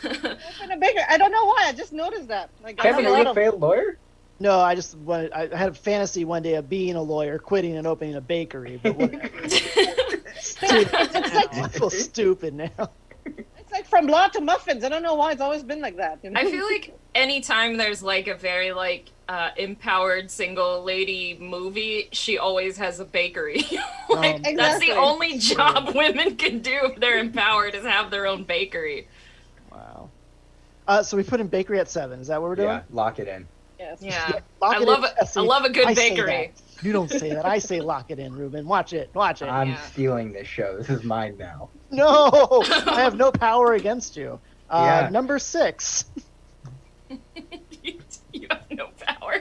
open a bakery. I don't know why. I just noticed that. Like, I Kevin, see a are lot you a of failed lawyer? No, I just wanted. I had a fantasy one day of being a lawyer, quitting and opening a bakery. But whatever. I feel stupid now. It's like from law to muffins. I don't know why it's always been like that. You know? I feel like anytime there's like a very empowered single lady movie, she always has a bakery. Like, Um, that's the Exactly. only job women can do if they're empowered is have their own bakery. Wow. So we put in bakery at 7. Is that what we're doing? Yeah, lock it in. Yes. Yeah. Lock I it love in, it. Jesse. I love a good I say bakery. that. You don't say that. I say lock it in, Ruben. Watch it. Watch it. I'm Yeah. stealing this show. This is mine now. No, I have no power against you. Yeah. Number 6. You have no power.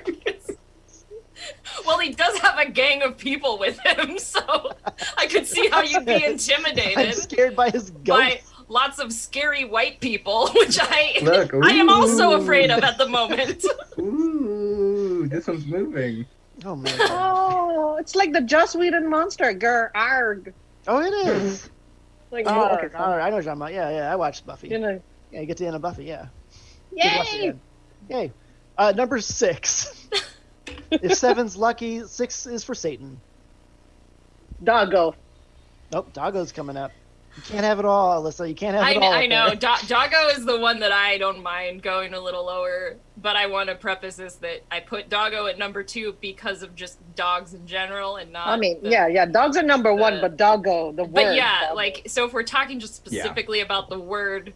Well, he does have a gang of people with him, so I could see how you'd be I'm intimidated scared by his by ghost. lots of scary white people, which Look, I am also ooh. afraid of at the moment. Ooh, this one's moving. Oh man. Oh, it's like the Joss Whedon monster. Grr, arg. Oh, it is. Like, Oh, okay, okay. All right. I know what you're talking about. Yeah. I watched Buffy. You know. Yeah, you get to the end of Buffy. Yeah. Good Buffy Yay! end. Yay. Number 6. If 7's lucky, 6 is for Satan. Doggo. Nope, Doggo's coming up. You can't have it all, Alyssa. You can't have I, it all. I up know. there. Doggo is the one that I don't mind going a little lower, but I want to preface this that I put Doggo at number 2 because of just dogs in general and not. I mean, the- yeah. Dogs are number one, the- but doggo, the word. But yeah, doggo. like, so if we're talking just Yeah. specifically about the word,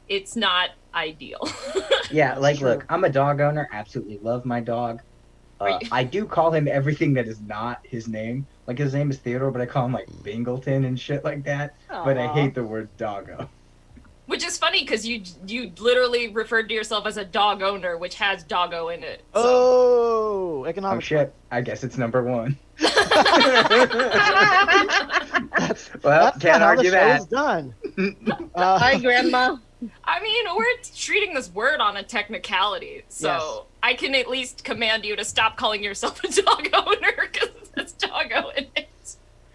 it's not ideal. Yeah, like, Sure. look, I'm a dog owner. Absolutely love my dog. Are you- I do call him everything that is not his name. Like, his name is Theodore, but I call him, like, Bingleton and shit like that. But I Aw. hate the word doggo. Which is funny because you literally referred to yourself as a dog owner, which has doggo in it. So. Oh, Oh, economic. shit. I guess it's number 1. That's Well, not can't how argue the show that. is done. Hi, Grandma. I mean, we're treating this word on a technicality, so Yes. I can at least command you to stop calling yourself a dog owner because it's doggo in it.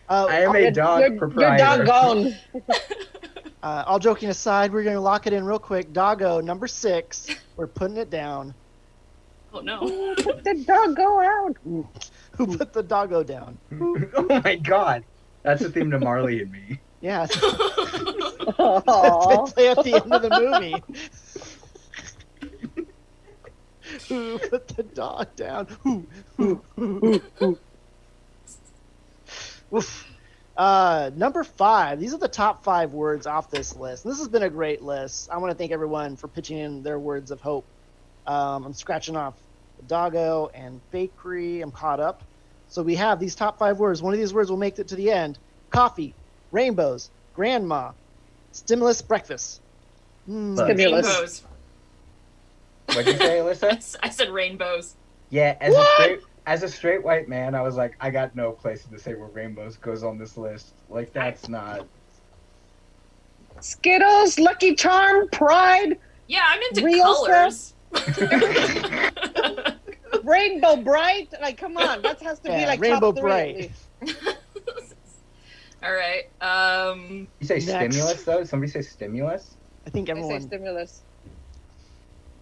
I am a dog You're proprietor. doggone. All joking aside, we're going to lock it in real quick. Doggo, number 6. We're putting it down. Oh no. Put the doggo out. Who put the doggo down? Oh my god. That's the theme to Marley and Me. Yeah, it's Aw. they play at the end of the movie. Who put the dog down? Who? Oof. Number 5. These are the top 5 words off this list. This has been a great list. I want to thank everyone for pitching in their words of hope. I'm scratching off Doggo, and Bakery. I'm caught up. So we have these top 5 words. One of these words will make it to the end. Coffee, rainbows, grandma, stimulus, breakfast. Stimulus. Rainbows. What'd you say, Alyssa? I said rainbows. Yeah, as a straight white man, I was like, I got no place to say where rainbows goes on this list. Like, that's not. Skittles, Lucky Charm, Pride, Yeah, I'm into Real colors. Rainbow Bright. Like, come on, that has to be Yeah, like Rainbow top 3 Bright. at least. All right. You say Next. stimulus, though? Somebody say stimulus? I think I say everyone. stimulus.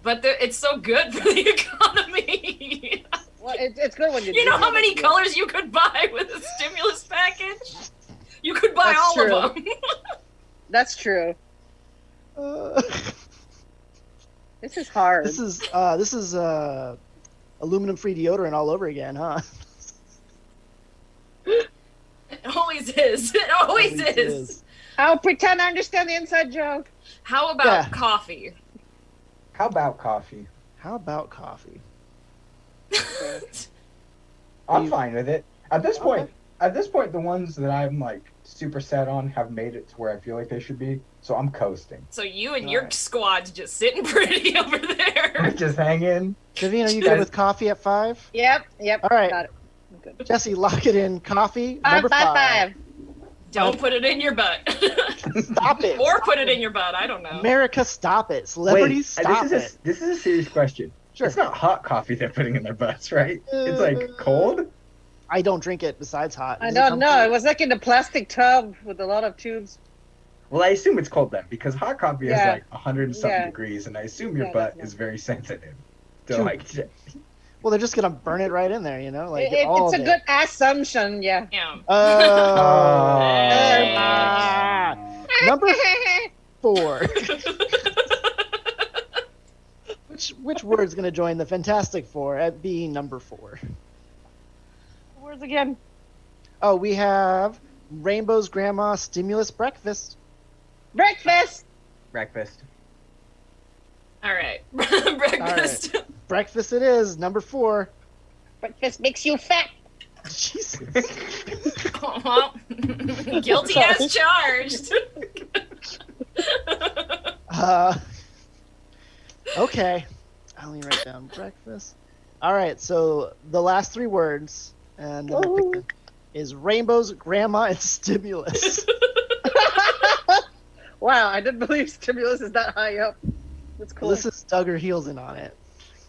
But it's so good for the economy. Well, it's good when you. You know do how that, many yeah. colors you could buy with a stimulus package? You could buy That's all true. of them. That's true. This is hard. This is aluminum-free deodorant all over again, huh? It always is. It always Always is. I'll pretend I understand the inside joke. How about Yeah. coffee? How about coffee? How about coffee? I'm You- fine with it. At this point, Okay. the ones that I'm like super set on have made it to where I feel like they should be. So I'm coasting. So you and your Alright. squad's just sitting pretty over there. Just hanging. Vivian, are you good with coffee at 5? Yep. All right. Got it. I'm good. Jesse, lock it in. Coffee, Five, number 5. 5. Don't put it in your butt. Stop it. Or put it in your butt. I don't know. America, stop it. Celebrities, stop this it. this is a serious question. Sure. It's not hot coffee they're putting in their butts, right? It's like cold. I don't drink it besides hot. I Does don't come know. from- It was like in a plastic tub with a lot of tubes. Well, I assume it's cold then because hot coffee is Yeah. like 100 and something Yeah. degrees, and I assume your Yeah, butt definitely. is very sensitive. So True. like, Well, they're just gonna burn it right in there, you know, like It's all a of it. good assumption, yeah. Yeah. Oh. Hey. Ah. Number 4. Which word's gonna join the Fantastic Four at being number 4? Words again. Oh, we have Rainbow's Grandma Stimulus Breakfast. Breakfast. breakfast. All right. Breakfast. Breakfast it is, number 4. Breakfast makes you fat. Jesus. Well, guilty as charged. Okay. I'll only write down breakfast. All right, so the last 3 words, and then I'll pick them, is Rainbow's Grandma and Stimulus. Wow, I didn't believe stimulus is that high up. That's cool. Alyssa's dug her heels in on it.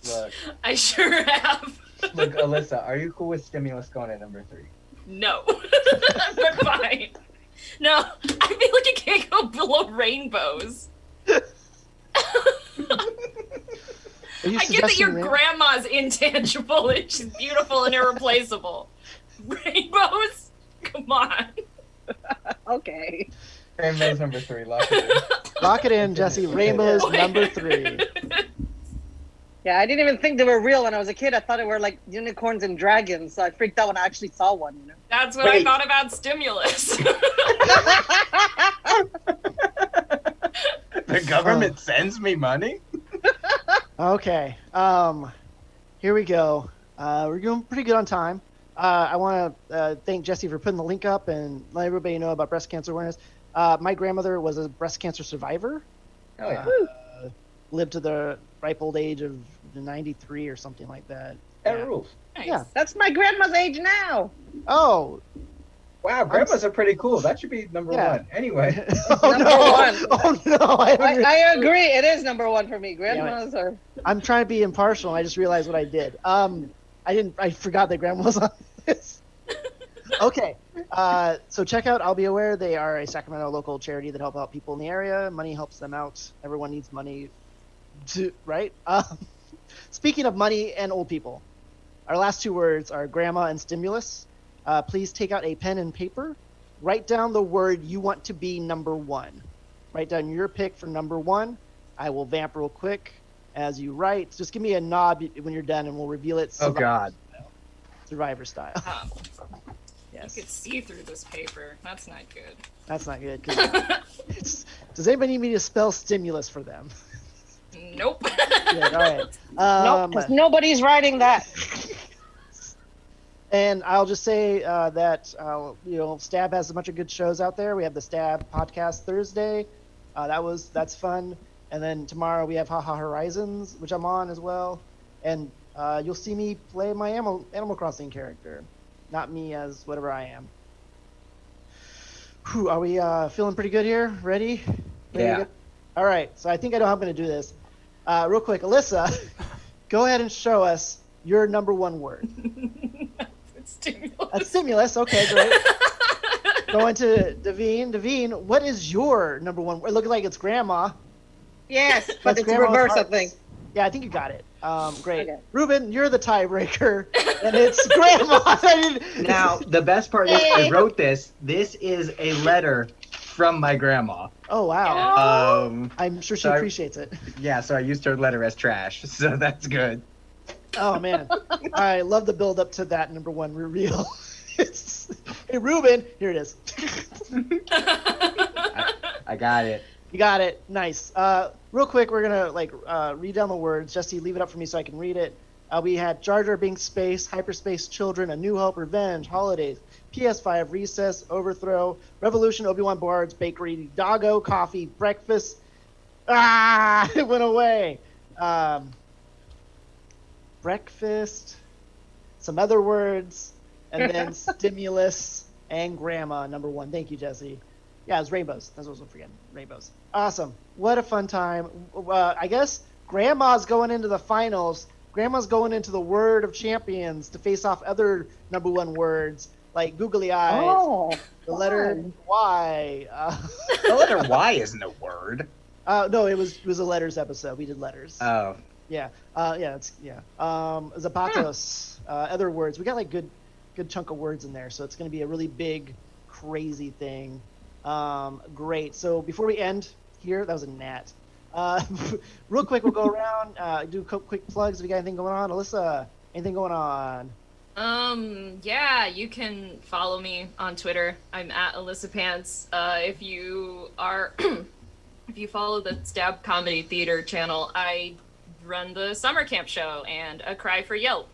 Look, I sure have. look, Alyssa, are you cool with stimulus going at number 3? No. But fine. No, I feel like it can't go below rainbows. Are you I get that your suggesting grandma's intangible and she's beautiful and irreplaceable. Rainbows? Come on. Okay. Rainbow's number 3. Lock it in. Lock it in, Jesse. Rainbow's number 3. Yeah, I didn't even think they were real when I was a kid. I thought they were like unicorns and dragons, so I freaked out when I actually saw one, you know? That's what I Wait. thought about stimulus. The government sends me money? Okay. Here we go. We're doing pretty good on time. I want to thank Jesse for putting the link up and let everybody know about breast cancer awareness. My grandmother was a breast cancer survivor. Oh, yeah. Lived to the ripe old age of 93 or something like that. That Yeah. rules. Nice. Yeah. That's my grandma's age now. Oh. Wow, grandmas are pretty cool. That should be number Yeah. 1. Anyway. Oh, Number no. 1. Oh, no. I agree. It is number 1 for me. Grandmas are. I'm trying to be impartial. I just realized what I did. I forgot that grandma was on this. Okay. So check out I'll Be Aware. They are a Sacramento local charity that help out people in the area. Money helps them out. Everyone needs money right? Speaking of money and old people, our last 2 words are grandma and stimulus. Please take out a pen and paper. Write down the word you want to be number 1. Write down your pick for number 1. I will vamp real quick as you write. Just give me a nod when you're done and we'll reveal it. Oh, God. Survivor style. Oh, Yes. you could see through this paper. That's not good. That's not good. 'Cause does anybody need me to spell stimulus for them? Nope. Good, all right. Nope, 'cause nobody's writing that. And I'll just say that Stab has a bunch of good shows out there. We have the Stab podcast Thursday. That's fun. And then tomorrow we have Haha Horizons, which I'm on as well. And you'll see me play my Animal Crossing character, not me as whatever I am. Whew, are we feeling pretty good here? Ready? Yeah. Good? All right. So I think I know how I'm going to do this. Real quick, Alyssa, go ahead and show us your number one word. Stimulus. A stimulus. Okay, great. Going to Davine. Davine, what is your number one word? It looks like it's grandma. Yes, but That's it's grandma's reverse, I hearts. think. Yeah, I think you got it. Great. Okay. Ruben, you're the tiebreaker, and it's grandma. Now, the best part is I wrote this. This is a letter from my grandma. Oh, wow. I'm sure she so appreciates it. Yeah, so I used her letter as trash, so that's good. Oh, man. I love the build up to that number one reveal. Hey, Ruben, here it is. I got it. You got it. Nice. Real quick, we're gonna read down the words. Jesse, leave it up for me so I can read it. We had Jar Jar Binks, Space, Hyperspace Children, A New Hope, Revenge, Holidays, PS5, Recess, Overthrow, Revolution, Obi-Wan Bards, Bakery, Doggo, Coffee, Breakfast. It went away. Breakfast, some other words, and then stimulus and grandma, number one. Thank you, Jesse. Yeah, it was rainbows. That's what I was forgetting. Rainbows. Awesome. What a fun time. I guess grandma's going into the finals. Grandma's going into the Word of Champions to face off other number one words like googly eyes, Oh, the letter fun. Y. The letter Y isn't a word. No, it was a letters episode. We did letters. Oh. Yeah. Zapatos. Other words. We got like good chunk of words in there, so it's going to be a really big, crazy thing. Great. So before we end here, that was a gnat. Real quick, we'll go around, do quick plugs. If you got anything going on, Alyssa, anything going on? Yeah, you can follow me on Twitter. I'm at Alyssa Pants. If you are, if you follow the Stab Comedy Theater channel, I run the summer camp show and A Cry for Yelp,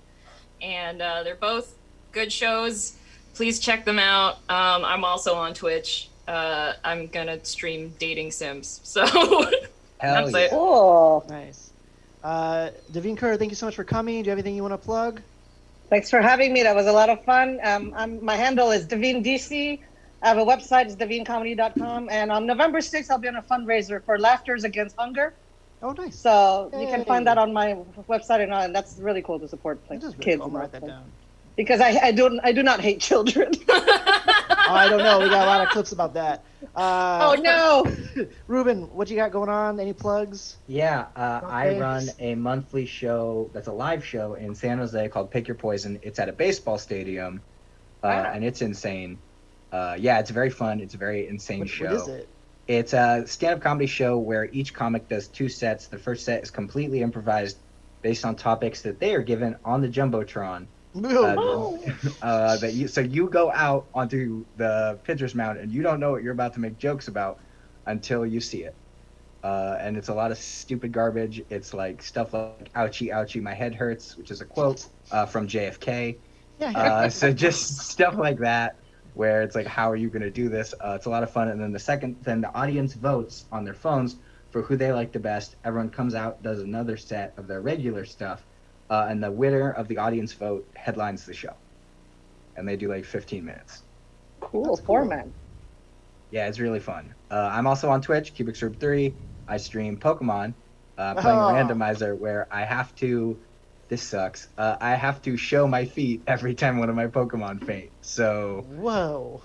and they're both good shows. Please check them out. I'm also on Twitch. I'm gonna stream dating sims. So that's it. Cool. Nice. Davine Kerr, thank you so much for coming. Do you have anything you want to plug? Thanks for having me. That was a lot of fun. My handle is Davine DC. I have a website, it's davinecomedy.com. And on November 6th, I'll be on a fundraiser for Laughters Against Hunger. Oh, nice. So you can Yay. find that on my website, and that's really cool to support That is really kids. cool. I'm and gonna write that stuff. down. Because I do not hate children. Oh, I don't know. We got a lot of clips about that. Oh no! Ruben, what you got going on? Any plugs? Yeah, I Okay. run a monthly show that's a live show in San Jose called Pick Your Poison. It's at a baseball stadium, and it's insane. Yeah, it's very fun. It's a very insane show. What is it? It's a stand-up comedy show where each comic does 2 sets. The first set is completely improvised based on topics that they are given on the Jumbotron. So you go out onto the pitcher's mound and you don't know what you're about to make jokes about until you see it. And it's a lot of stupid garbage. It's like stuff like "ouchie, ouchie, my head hurts," which is a quote from JFK. Yeah. So just stuff like that, where it's like, how are you going to do this? It's a lot of fun. And then the audience votes on their phones for who they like the best. Everyone comes out, does another set of their regular stuff, and the winner of the audience vote headlines the show. And they do like 15 minutes. Cool format. Yeah, it's really fun. I'm also on Twitch, CubicSerb3. I stream Pokemon, playing Oh. Randomizer, where I have to. This sucks. I have to show my feet every time one of my Pokemon faint. So Whoa.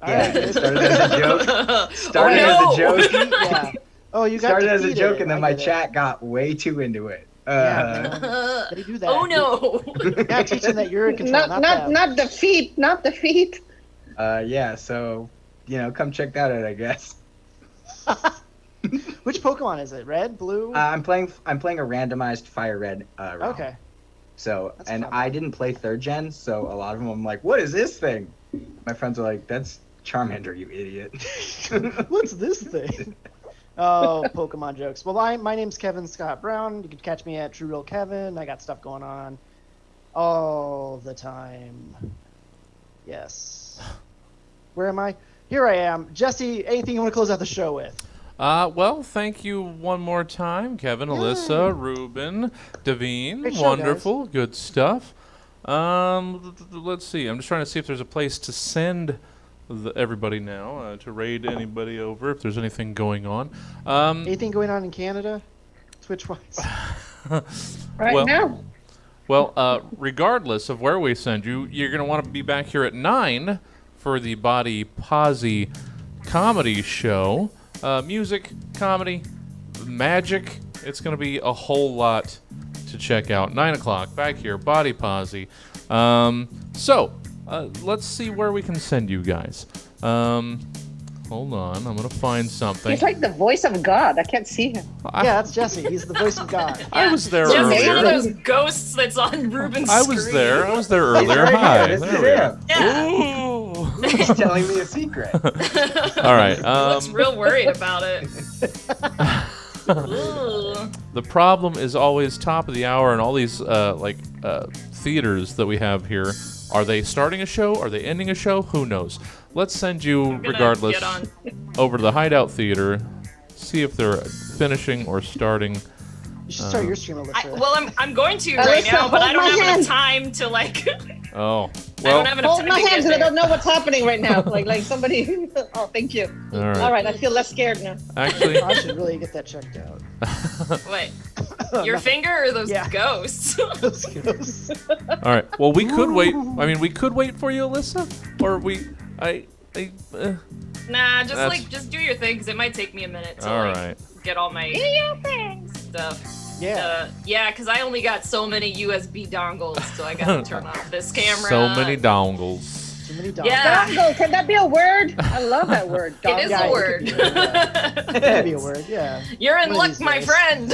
yeah, Alright. it started as a joke. Started Oh, as a no. joke. Yeah. Oh, you got Started as a defeated. joke, and then I my get it. chat got way too into it. Yeah, man. They do that. Oh no! Yeah, teach them that you're in control, not them. Not defeat, not defeat. Yeah, so come check that out, I guess. Which Pokemon is it? Red, blue? I'm playing a randomized Fire Red realm. Okay. So, That's and fun. I didn't play 3rd gen, so a lot of them I'm like, what is this thing? My friends are like, that's Charmander, you idiot. What's this thing? Oh, Pokemon jokes. Well, my name's Kevin Scott Brown. You can catch me at True Real Kevin. I got stuff going on all the time. Yes. Where am I? Here I am. Jesse, anything you want to close out the show with? Well, thank you one more time, Kevin, Alyssa, Ruben, Devine. Great show, Wonderful, good stuff. Let's see. I'm just trying to see if there's a place to send everybody now to raid anybody over if there's anything going on. Anything going on in Canada, Twitch-wise? Well- now. Well, regardless of where we send you, you're going to want to be back here at 9 for the Body Posy comedy show. Music, comedy, magic. It's going to be a whole lot to check out. 9 o'clock, back here, Body Posy. Let's see where we can send you guys. Hold on, I'm going to find something. He's like the voice of God. I can't see him. Yeah, that's Jesse. He's the voice of God. I was there Just one of earlier. those ghosts that's on Ruben's I screen. was there earlier. Right Hi. here, this There is we him. Yeah. Ooh. He's telling me a secret. All right. Looks real worried about it. Ooh. The problem is always top of the hour, and all these theaters that we have here. Are they starting a show? Are they ending a show? Who knows? Let's send you, Gonna regardless, get on. over to the Hideout Theater. See if they're finishing or starting. You should start your stream, Alyssa. Well, I'm going to right Alyssa, now, but I hold don't my have hand. enough time to like. Oh, I don't well. have enough Hold time my to get hands because I there. don't know what's happening right now. Like somebody. Oh, thank you. All right. All right, I feel less scared now. Actually, I should really get that checked out. Wait, your finger or those Yeah. ghosts? Those ghosts. all right. Well, we could wait. I mean, we could wait for you, Alyssa, or Nah, just That's- just do your thing, because it might take me a minute to All like right. get all my stuff. Yeah. Yeah, because I only got so many USB dongles, so I gotta turn off this camera. So many dongles. Too many dogs. Yeah. Dongle, can that be a word? I love that word. It is Yeah, a it word. could It could be a word, yeah. You're in One of luck, these my days. friend.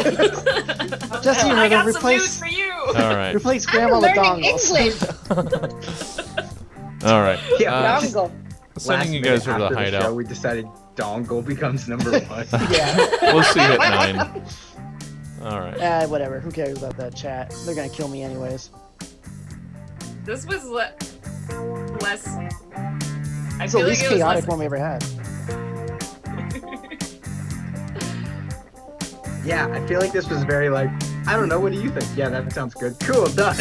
Jesse, you I know, got to some news replace, for you. All right. replace I'm grandma with learning dongles. English. All right. Yeah, Dongle. Sending you guys over to the Show, Hideout. we decided dongle becomes number one. Yeah. We'll see you at 9. All right. Whatever. Who cares about that chat? They're gonna kill me anyways. This was less. I It's the feel like least it was chaotic less. one we ever had. Yeah, I feel like this was very like, I don't know, what do you think? Yeah, that sounds good. Cool, done.